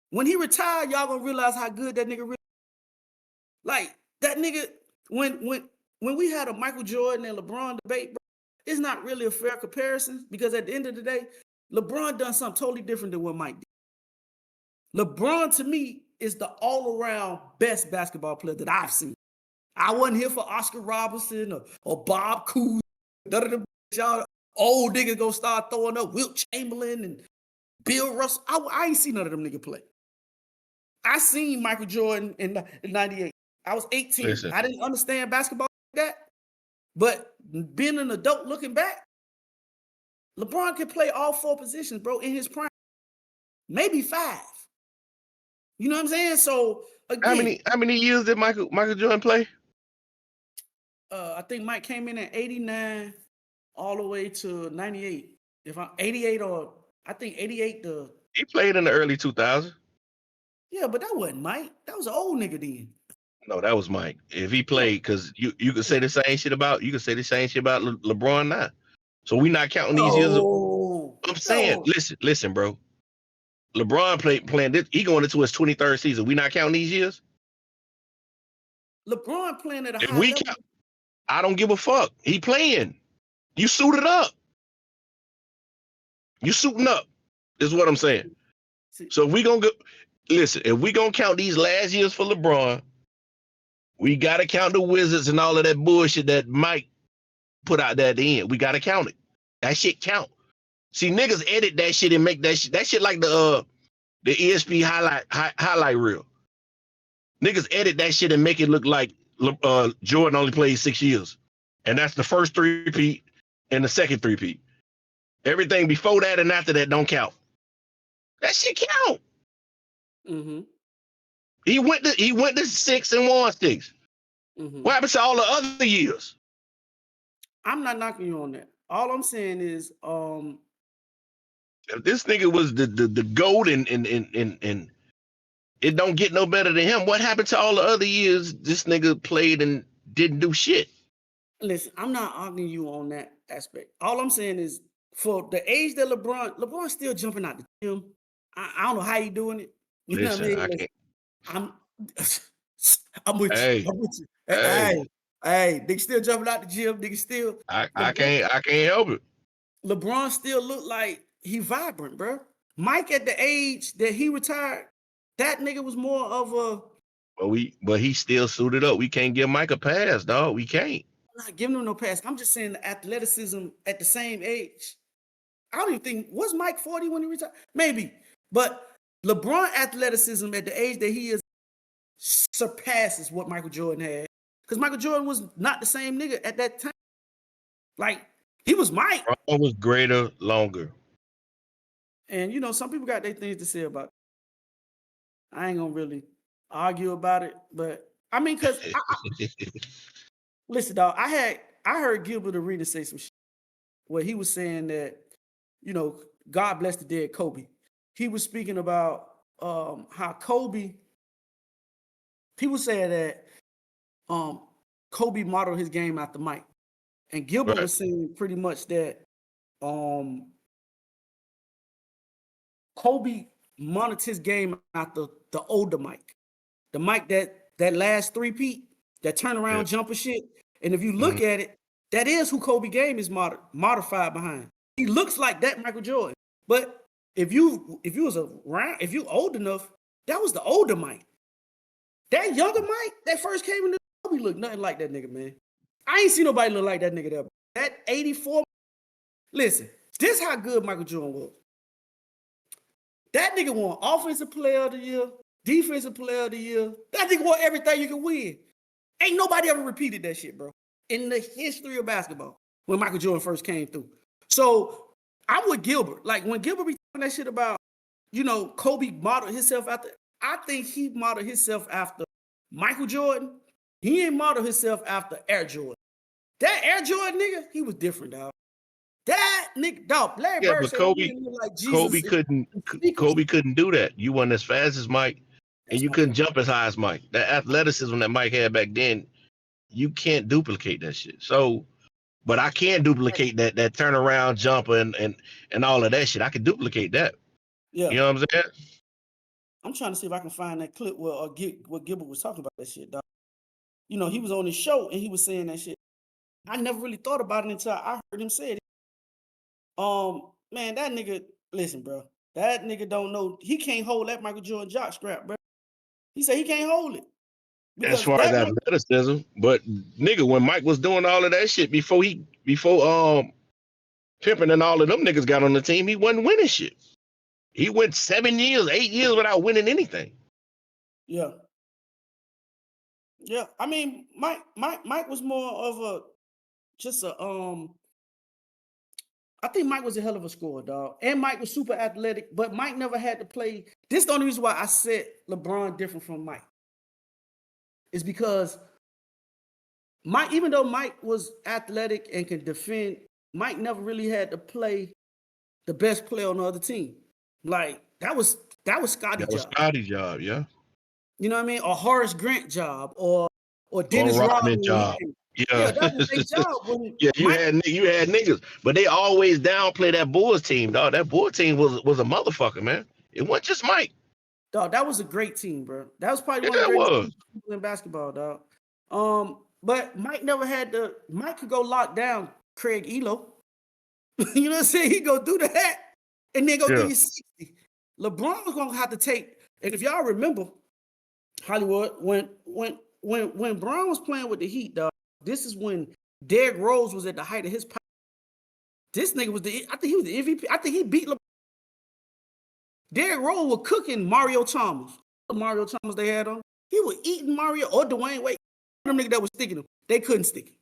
When he retired, y'all gonna realize how good that nigga really. Like, that nigga, when we had a Michael Jordan and LeBron debate, bro, it's not really a fair comparison, because at the end of the day, LeBron done something totally different than what Mike did. LeBron, to me, is the all-around best basketball player that I've seen. I wasn't here for Oscar Robertson or Bob Cousy. None of them y'all old niggas gonna start throwing up Wilt Chamberlain and Bill Russell. I ain't seen none of them niggas play. I seen Michael Jordan in 98. I was 18. Listen. I didn't understand basketball like that. But being an adult looking back, LeBron can play all 4 positions, bro, in his prime. Maybe 5. You know what I'm saying? So again, how many years did Michael Jordan play? I think Mike came in at 89 all the way to 98. If I'm 88 or I think 88 to. He played in the early 2000s. Yeah, but that wasn't Mike. That was an old nigga then. No, that was Mike. If he played, because you could say the same shit about LeBron now. So we not counting these years. I'm saying, listen, bro. LeBron playing this. He going into his 23rd season. We not counting these years. LeBron playing at a high level. I don't give a fuck. He playing. You suited up. You suiting up is what I'm saying. So if we gonna go, listen, if we gonna count these last years for LeBron, we gotta count the Wizards and all of that bullshit that Mike put out there at the end. We gotta count it. That shit count. See, niggas edit that shit and make that shit like the ESP highlight reel. Niggas edit that shit and make it look like Jordan only played 6 years. And that's the first 3-peat and the second 3-peat. Everything before that and after that don't count. That shit count. Mm-hmm. He went to 6 and won 6. Mm-hmm. What happened to all the other years? I'm not knocking you on that. All I'm saying is, if this nigga was the GOAT and it don't get no better than him, what happened to all the other years this nigga played and didn't do shit? Listen, I'm not arguing you on that aspect. All I'm saying is, for the age that LeBron's still jumping out the gym. I don't know how he doing it. You know what I mean? I'm with Hey, you. I'm with you. hey. Hey, nigga still jumping out the gym. Nigga still. I can't help it. LeBron still look like he vibrant, bro. Mike at the age that he retired, that nigga was more of a. But he still suited up. We can't give Mike a pass, dog. We can't. I'm not giving him no pass. I'm just saying the athleticism at the same age. I don't even think, was Mike 40 when he retired? Maybe. But LeBron athleticism at the age that he is surpasses what Michael Jordan had. Because Michael Jordan was not the same nigga at that time. Like, he was Mike. LeBron was greater, longer. And, you know, some people got their things to say about it. I ain't going to really argue about it. But, I mean, because, listen, dog, I heard Gilbert Arenas say some shit where he was saying that, you know, God bless the dead Kobe. He was speaking about how Kobe, he was saying that Kobe modeled his game after Mike. And Gilbert was saying pretty much that Kobe modeled his game after the older Mike. The Mike that last three-peat, that turnaround jumper shit. And if you look at it, that is who Kobe game is modified behind. He looks like that Michael Jordan. But if you old enough, that was the older Mike. That younger Mike that first came in the Kobe looked nothing like that nigga, man. I ain't seen nobody look like that nigga there. That 84. Listen, this how good Michael Jordan was. That nigga won Offensive Player of the Year, Defensive Player of the Year. That nigga won everything you can win. Ain't nobody ever repeated that shit, bro. In the history of basketball, when Michael Jordan first came through. So I'm with Gilbert. Like when Gilbert be talking that shit about, you know, Kobe modeled himself after, I think he modeled himself after Michael Jordan. He ain't modeled himself after Air Jordan. That Air Jordan nigga, he was different, dog. That nigga, dog. Larry Bird but said Kobe, like Jesus Kobe couldn't do that. You weren't as fast as Mike, and you couldn't jump as high as Mike. That athleticism that Mike had back then, you can't duplicate that shit. So, but I can duplicate that turnaround jump and all of that shit. I can duplicate that. Yeah. You know what I'm saying? I'm trying to see if I can find that clip where what Gilbert was talking about that shit, dog. You know, he was on his show and he was saying that shit. I never really thought about it until I heard him say it. Man, that nigga, listen, bro. That nigga don't know. He can't hold that Michael Jordan jock strap, bro. He said he can't hold it. As far as athleticism, but nigga, when Mike was doing all of that shit before Pimpin and all of them niggas got on the team, he wasn't winning shit. He went 7 years, 8 years without winning anything. Yeah. Yeah. I mean, Mike was more of I think Mike was a hell of a scorer, dog. And Mike was super athletic, but Mike never had to play. This is the only reason why I said LeBron different from Mike. Is because Mike, even though Mike was athletic and can defend, Mike never really had to play the best player on the other team. Like that was Scotty's job. That was Scotty's job, yeah. You know what I mean? Or Horace Grant job, or Dennis Rodman job. Yeah, that was their job. Yeah, you had niggas, but they always downplay that Bulls team, dog. That Bulls team was a motherfucker, man. It wasn't just Mike. Dog, that was a great team, bro. That was probably one of the greatest teams in basketball, dog. But Mike never had Mike could go lock down Craig Elo. You know what I'm saying? He go do that and then go give you 60. LeBron was gonna have to take, and if y'all remember, Hollywood, when Bron was playing with the Heat, dog, this is when Derrick Rose was at the height of his power. This nigga was I think he was the MVP. I think he beat LeBron. Derrick Rose was cooking Mario Chalmers. The Mario Chalmers they had on. He was eating Mario or Dwayne Wade. Them niggas that was sticking him. They couldn't stick him.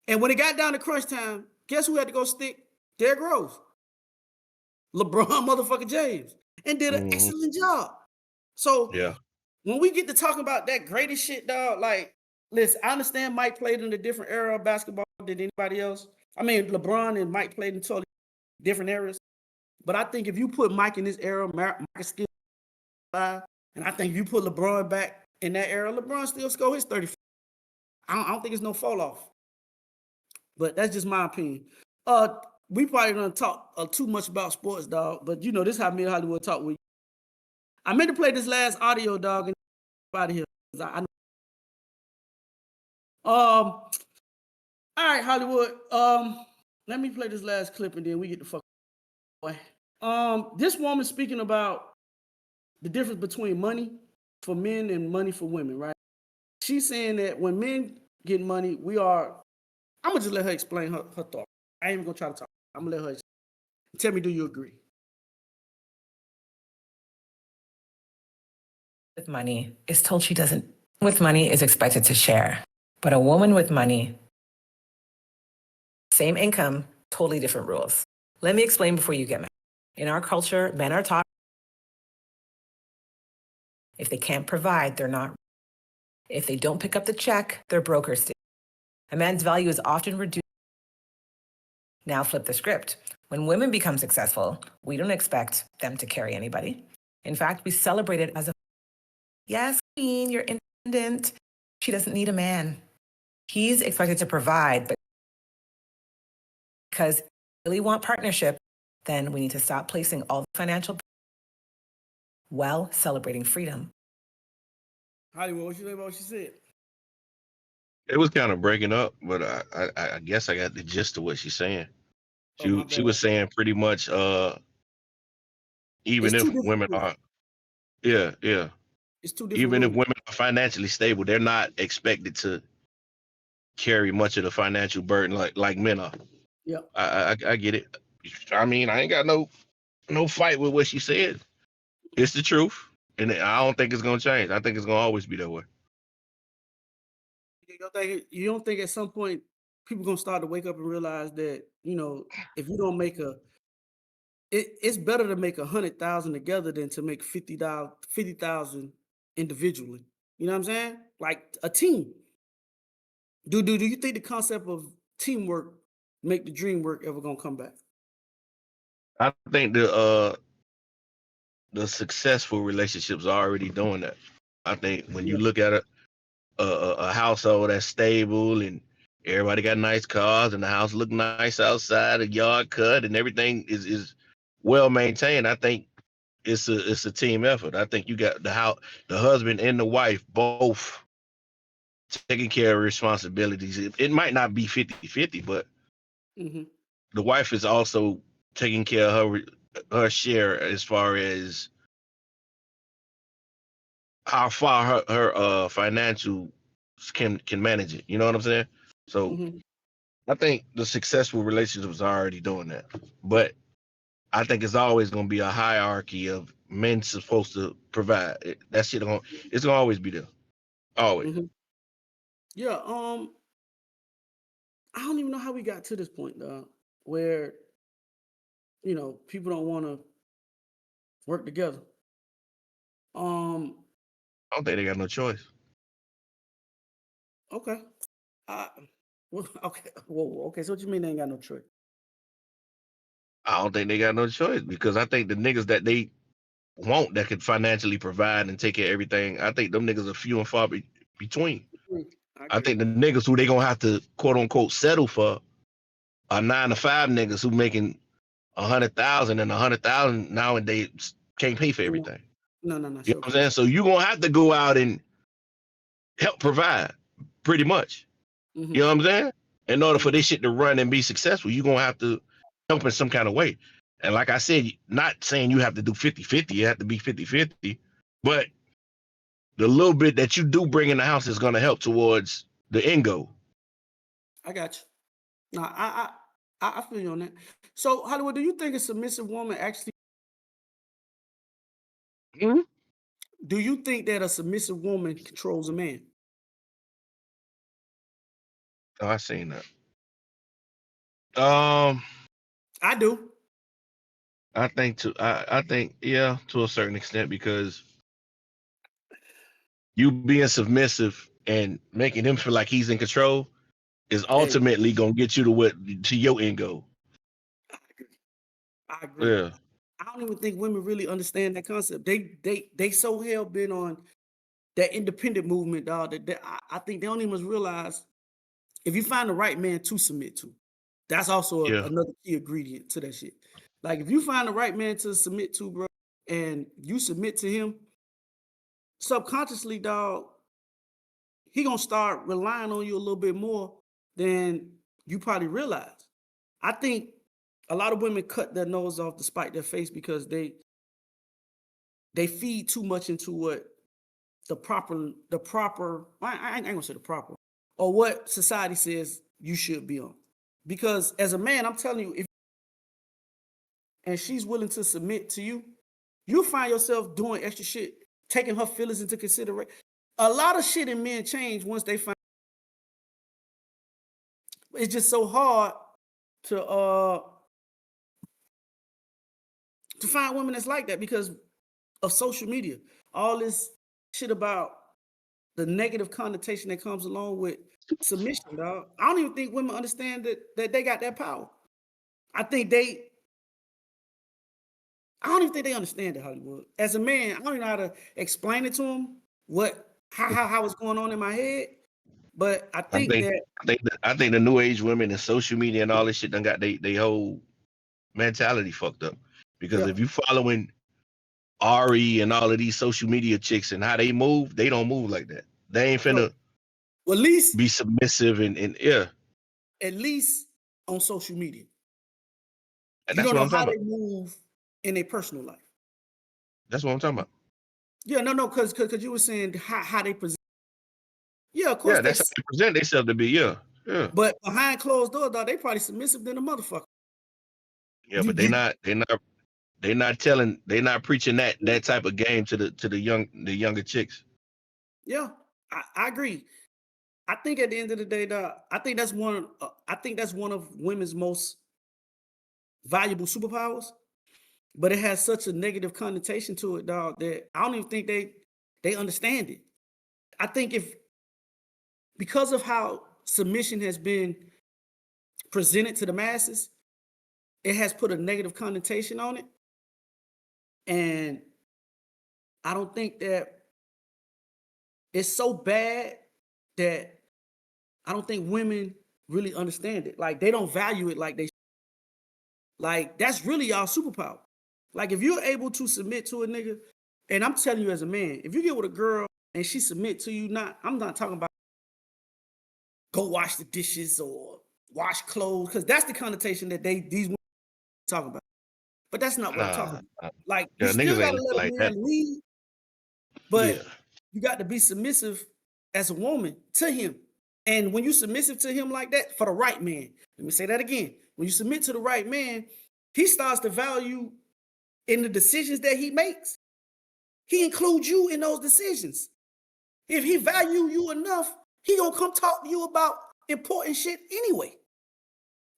And when it got down to crunch time, guess who had to go stick? Derrick Rose. LeBron motherfucking James. And did an excellent job. So when we get to talk about that greatest shit, dog, like, listen, I understand Mike played in a different era of basketball than anybody else. I mean, LeBron and Mike played in totally different eras. But I think if you put Mike in this era, Mike is still 5. And I think if you put LeBron back in that era, LeBron still score his 35. I don't think it's no fall off. But that's just my opinion. We probably don't talk too much about sports, dog. But you know, this is how me and Hollywood talk with you. I meant to play this last audio, dog, and out of here. All right, Hollywood. Let me play this last clip and then we get the fuck away. This woman speaking about the difference between money for men and money for women, right? She's saying that when men get money, I'm gonna just let her explain her thought. I ain't even gonna try to talk. I'm gonna let her explain. Tell me, do you agree? With money is told she doesn't, with money is expected to share. But a woman with money, same income, totally different rules. Let me explain before you get mad. In our culture, men are taught if they can't provide, they're not. If they don't pick up the check, they're brokers. A man's value is often reduced. Now flip the script. When women become successful, we don't expect them to carry anybody. In fact, we celebrate it as a, yes, queen, you're independent. She doesn't need a man. He's expected to provide, but because we really want partnership, then we need to stop placing all the financial while celebrating freedom. Hollywood, what you think about what she said? It was kind of breaking up, but I guess I got the gist of what she's saying. She was saying pretty much even if women are it's two different even if rules. women are financially stable, they're not expected to carry much of the financial burden like men are. Yeah, I get it. I mean, I ain't got no fight with what she said. It's the truth, and I don't think it's gonna change. I think it's gonna always be that way. You don't think at some point people gonna start to wake up and realize that, you know, if you don't make it's better to make 100,000 together than to make 50,000 individually. You know what I'm saying? Like a team. Do you think the concept of teamwork make the dream work ever gonna come back? I think the successful relationships are already doing that. I think when you look at a household that's stable and everybody got nice cars and the house look nice outside, a yard cut and everything is well maintained, I think it's a team effort. I think you got the husband and the wife both taking care of responsibilities. It might not be 50-50, but the wife is also taking care of her share as far as how far her financial can manage it. You know what I'm saying? So I think the successful relationships are already doing that. But I think it's always going to be a hierarchy of men supposed to provide. That shit it's going to always be there. Always. Yeah, I don't even know how we got to this point, where, you know, people don't want to work together. I don't think they got no choice. Okay. Okay. Whoa. Okay. So what you mean they ain't got no choice? I don't think they got no choice because I think the niggas that they want that could financially provide and take care of everything, I think them niggas are few and far between. I think the niggas who they gonna have to quote unquote settle for are 9-to-5 niggas who making 100,000 and 100,000 nowadays can't pay for everything. No. You know what I'm saying? So you gonna have to go out and help provide, pretty much. You know what I'm saying? In order for this shit to run and be successful, you're gonna have to help in some kind of way. And like I said, not saying you have to do 50-50, you have to be 50-50, but the little bit that you do bring in the house is gonna help towards the end goal. I got you. No, I feel you on that. So Hollywood, do you think a submissive woman actually do you think that a submissive woman controls a man? Oh, I seen that. I do. I think yeah, to a certain extent, because you being submissive and making him feel like he's in control is ultimately gonna get you to your end goal. I agree. Yeah. I don't even think women really understand that concept. They so hell bent on that independent movement, dog. That I think they don't even realize if you find the right man to submit to, that's also another key ingredient to that shit. Like if you find the right man to submit to, bro, and you submit to him, subconsciously, dog, he gonna start relying on you a little bit more than you probably realize. I think a lot of women cut their nose off to spite their face because they feed too much into what the proper I ain't gonna say the proper or what society says you should be on. Because as a man, I'm telling you, if and she's willing to submit to you, you'll find yourself doing extra shit, taking her feelings into consideration. A lot of shit in men change once they find. It's just so hard to find women that's like that because of social media. All this shit about the negative connotation that comes along with submission, dog. I don't even think women understand that they got that power. I don't even think they understand it, Hollywood. As a man, I don't even know how to explain it to them how it's going on in my head. But I think the new age women and social media and all this shit done got they whole mentality fucked up. Because if you following Ari and all of these social media chicks and how they move, they don't move like that. They ain't finna at least be submissive and yeah. At least on social media. And you that's don't what know I'm how talking they move in their personal life. That's what I'm talking about. Yeah, no, because you were saying how they present. Yeah, of course. Yeah, that's how they present themselves to be. Yeah. But behind closed doors, dog, they probably submissive than a motherfucker. Yeah, but they're not preaching that type of game to the younger chicks. Yeah, I agree. I think at the end of the day, dog, I think that's one of women's most valuable superpowers. But it has such a negative connotation to it, dog, that I don't even think they understand it. I think because of how submission has been presented to the masses, it has put a negative connotation on it. And I don't think that it's so bad that I don't think women really understand it. Like, they don't value it like they like, that's really y'all superpower. Like, if you're able to submit to a nigga, and I'm telling you as a man, if you get with a girl and she submit to you, I'm not talking about go wash the dishes or wash clothes, because that's the connotation that these women talk about. But that's not what I'm talking about. Like, you still gotta let a man lead, but you got to be submissive as a woman to him. And when you submissive to him like that, for the right man, let me say that again. When you submit to the right man, he starts to value in the decisions that he makes. He includes you in those decisions. If he value you enough, he gonna come talk to you about important shit anyway.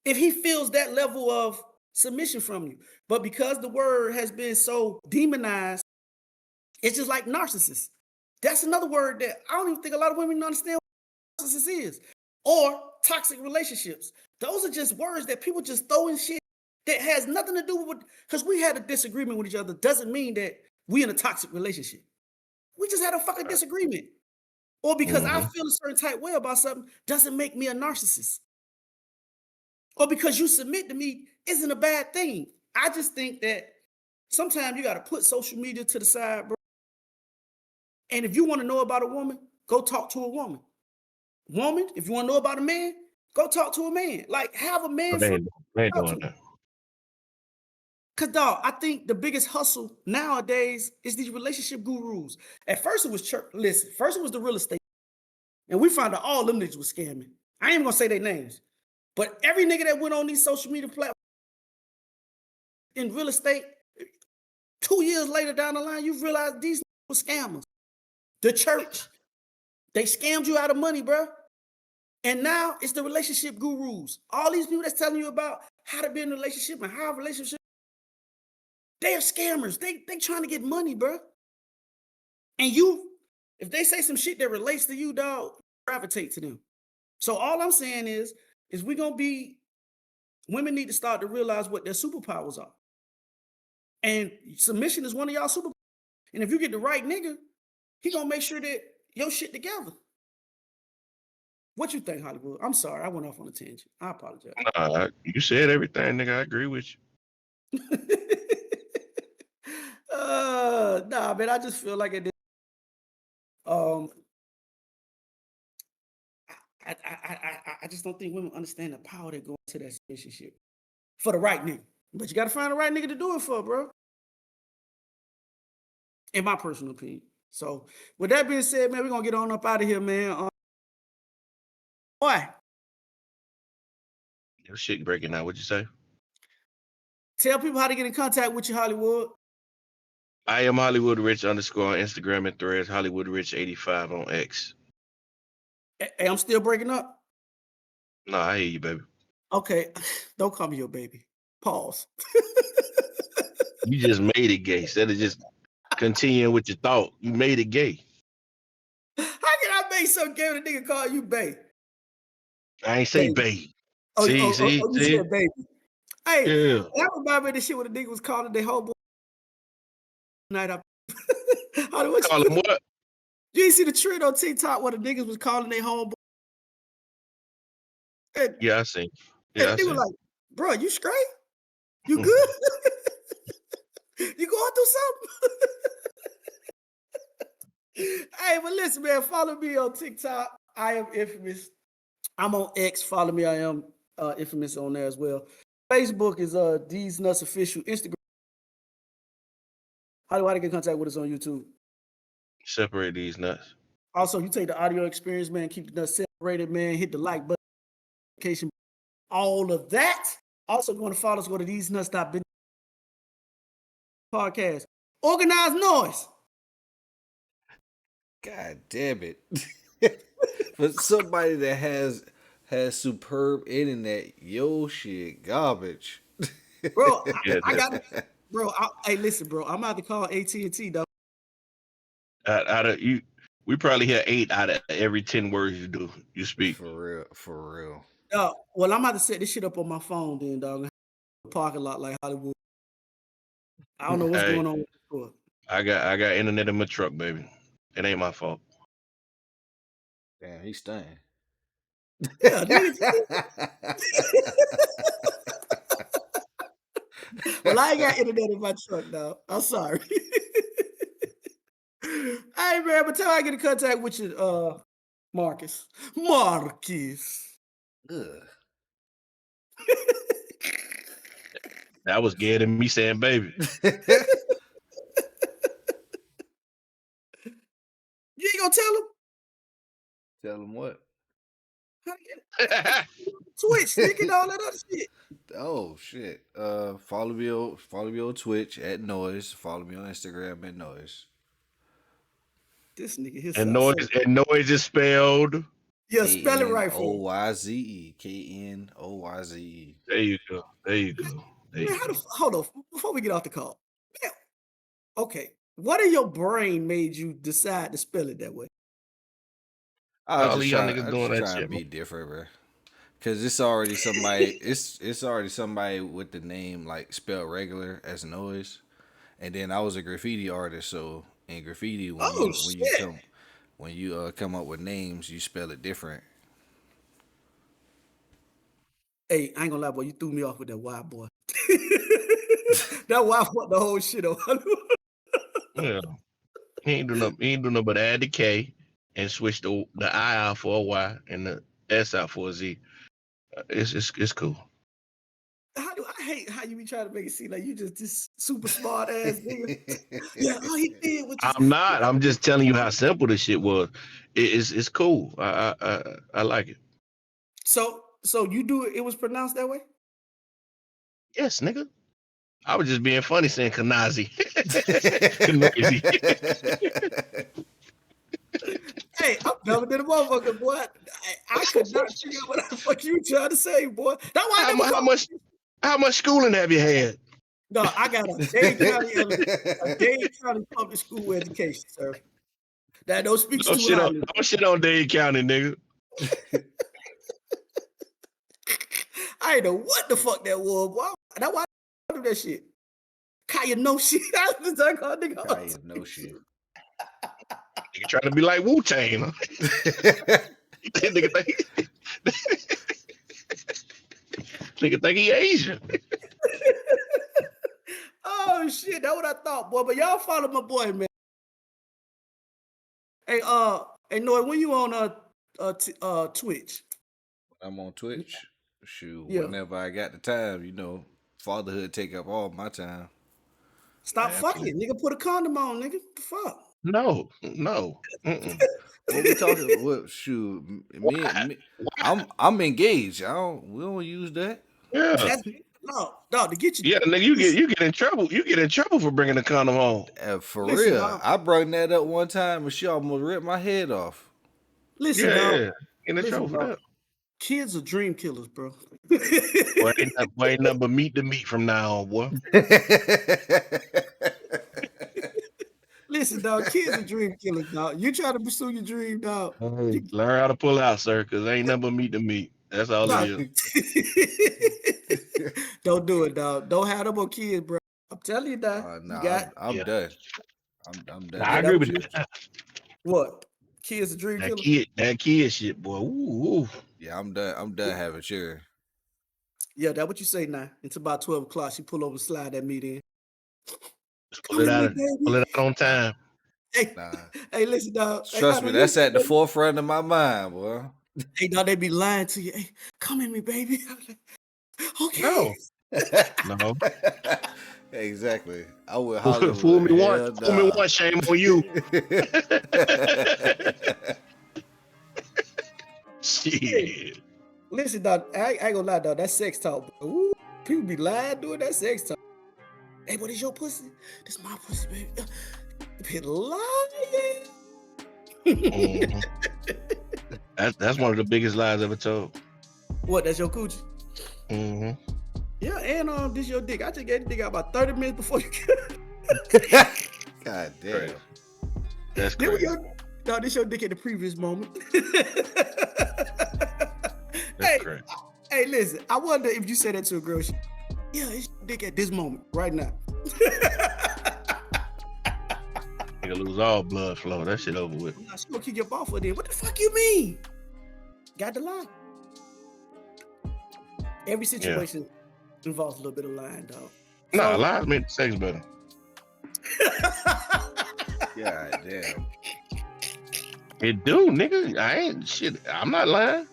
If he feels that level of submission from you. But because the word has been so demonized, it's just like narcissist. That's another word that I don't even think a lot of women understand what narcissist is. Or toxic relationships. Those are just words that people just throw in shit that has nothing to do with, because we had a disagreement with each other doesn't mean that we in a toxic relationship. We just had a fucking disagreement. Or because I feel a certain type way about something doesn't make me a narcissist. Or because you submit to me isn't a bad thing. I just think that sometimes you got to put social media to the side, bro. And if you want to know about a woman, go talk to a woman. Woman, if you want to know about a man, go talk to a man. Like, have a man. They ain't doing that. Because, dog, I think the biggest hustle nowadays is these relationship gurus. At first it was church. Listen, first it was the real estate. And we found out all them niggas was scamming. I ain't even going to say their names. But every nigga that went on these social media platforms in real estate, 2 years later down the line, you realize these were scammers. The church, they scammed you out of money, bro. And now it's the relationship gurus. All these people that's telling you about how to be in a relationship and how a relationship, they are scammers. They trying to get money, bro. And if they say some shit that relates to you, dog, gravitate to them. So all I'm saying is women need to start to realize what their superpowers are. And submission is one of y'all superpowers. And if you get the right nigga, he gonna make sure that your shit together. What you think, Hollywood? I'm sorry, I went off on a tangent. I apologize. You said everything, nigga. I agree with you. Nah, man, I just feel like I just don't think women understand the power that goes into that relationship for the right nigga. But you got to find the right nigga to do it for, bro. In my personal opinion. So, with that being said, man, we're gonna get on up out of here, man. Boy, Your shit breaking out. What'd you say? tell people how to get in contact with you, Hollywood. I am Hollywood Rich _ on Instagram and Threads. Hollywood Rich 85 on X. Hey, I'm still breaking up. No, I hear you, baby. Okay, don't call me your baby. Pause. You just made it gay. Instead of just continuing with your thought, you made it gay. How can I make so gay when a nigga call you babe? I ain't say babe. Oh, See. you said baby. Hey, Yeah. that reminds me of the shit when the nigga was calling their homeboy night up. Call him what? You ain't see the trend on TikTok where the niggas was calling their homeboy? And, Yeah, I seen. and Yeah, I the nigga seen. was like, bro, you straight? You good? You going through something? Hey, but listen, man, follow me on TikTok. I am infamous. I'm on X. Follow me. I am infamous on there as well. Facebook is Theze Nutz official. Instagram. How do I get in contact with us on YouTube? Separate these nuts. Also, you take the audio experience, man. Keep the nuts separated, man. Hit the like button, notification, all of that. Also, if you want to follow us, go to TheseNutz.biz podcast. Organized noise. God damn it. For somebody that has superb internet, yo shit garbage. Bro, Yeah, I got bro. Hey, listen, bro. I'm about to call AT&T, though. out of you, we probably hear 8 out of every 10 words you speak. For real. Well, I'm about to set this shit up on my phone, then, dog. Parking lot like Hollywood. I don't know what's going on with this court. I got internet in my truck, baby. It ain't my fault. Damn, he's stunning. Yeah, nigga. Well, I ain't got internet in my truck, dog. I'm sorry. Hey, man, but tell I get in contact with you, Marcus. Ugh. That was scared of me saying baby. You ain't gonna tell him? Tell him what? How to get Twitch, nigga, and all that other shit. Oh shit. Follow me on Twitch at Noise. Follow me on Instagram at Noise. This nigga here. And noise is spelled. Yeah, spell it right for me. Knoyze. Knoyze. There you go. Man, hold on, before we get off the call. Man, okay, what in your brain made you decide to spell it that way? I was just y'all trying, niggas I doing just that trying to shit, be man. different, bro. Cause it's already somebody. it's already somebody with the name like spelled regular as Noise, and then I was a graffiti artist, so in graffiti when you come up with names, you spell it different. Hey, I ain't gonna lie, boy. You threw me off with that Y, boy. That Y fucked the whole shit on. Yeah. He ain't do nothing but add the K and switch the I out for a Y and the S out for a Z. It's cool. I hate how you be trying to make it seem like you just this super smart ass nigga. Yeah, all he did was just. I'm not. I'm just telling you how simple this shit was. It's cool. I like it. So you do it. It was pronounced that way. Yes, nigga. I was just being funny saying Kanazi. Hey, I'm dumber than a motherfucker, boy. I could not figure out what the fuck you trying to say, boy. That's why I never how much schooling have you had? No, I got a Dade County public school education, sir. That don't speak too highly. Don't shit on Dade County, nigga. I ain't know what the fuck that was, boy. That's why I do that shit. Kaya no shit. I was just like, oh, nigga. Kaya no shit. Nigga trying to be like Wu-Tang. Huh? Nigga think he Asian. Oh shit, that's what I thought, boy. But y'all follow my boy, man. Hey, Noy, when you on Twitch? I'm on Twitch. Shoot, Yeah. whenever I got the time, you know, fatherhood take up all my time. Stop fucking, nigga. Put a condom on, nigga. The fuck? No. Mm-mm. What we talking? What shoot? Me, I'm engaged. We don't use that. Yeah. No, to get you. Yeah, nigga, you get in trouble. You get in trouble for bringing the condom home. For Listen, real, dog. I brought that up one time and she almost ripped my head off. Listen, dog. Yeah. Get in trouble for that. Kids are dream killers, bro. Boy, ain't nothing but meat to meat from now on, boy. Listen, dog. Kids are dream killers, dog. You try to pursue your dream, dog. Learn how to pull out, sir, because ain't nothing but meat to meat. That's all it is. Don't do it, dog. Don't have them on kids, bro. I'm telling you, dog. I'm done. I'm done. I agree with you. What? Kids a dream killer? That kid shit, boy. Ooh. Yeah, I'm done. I'm done having children. Yeah, that's what you say now. It's about 12 o'clock. She pull over, slide that meat in. Pull it out on time. Hey, hey, listen, dog. Trust me, that's at the forefront of my mind, boy. Hey, dog, they be lying to you. Hey, come in me, baby. Okay. No. Exactly. I would holler. Fool me once. Fool me once. Shame on you. Shit. Hey, listen, dog. I ain't gonna lie, dog. That's sex talk. Ooh, people be lying doing that sex talk. Hey, what is your pussy? This my pussy, baby. Be lying. Mm-hmm. That's one of the biggest lies ever told. What? That's your coochie? Mm-hmm. Yeah, and this your dick. I just gave the dick out about 30 minutes before you. God damn. That's crazy. No, this your dick at the previous moment. That's crazy. Hey, listen. I wonder if you say that to a girl. Yeah, it's your dick at this moment, right now. Nigga lose all blood flow. That shit over with. Nah, she gonna kick your off for then. What the fuck you mean? Got the line. Every situation involves a little bit of lying, dog. Nah, lies make sex better. God damn. It do, nigga. I ain't shit. I'm not lying.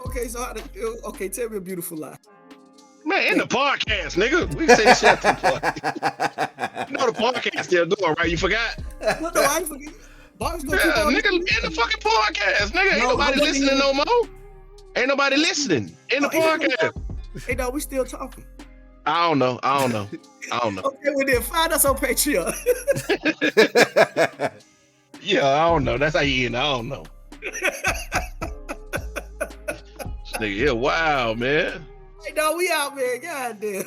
Okay, so tell me a beautiful lie. Man, in the podcast, nigga. We say this shit at the podcast. You know the podcast still going, right? You forgot? No, I ain't forget. Nigga, in the fucking podcast, nigga. Ain't nobody listening no more. Ain't nobody listening in the podcast. Hey, dog, we still talking. I don't know. Okay, well then find us on Patreon. Yeah, I don't know. That's how you end. I don't know. This nigga here, wow, man. Hey, dog, we out, man. God damn.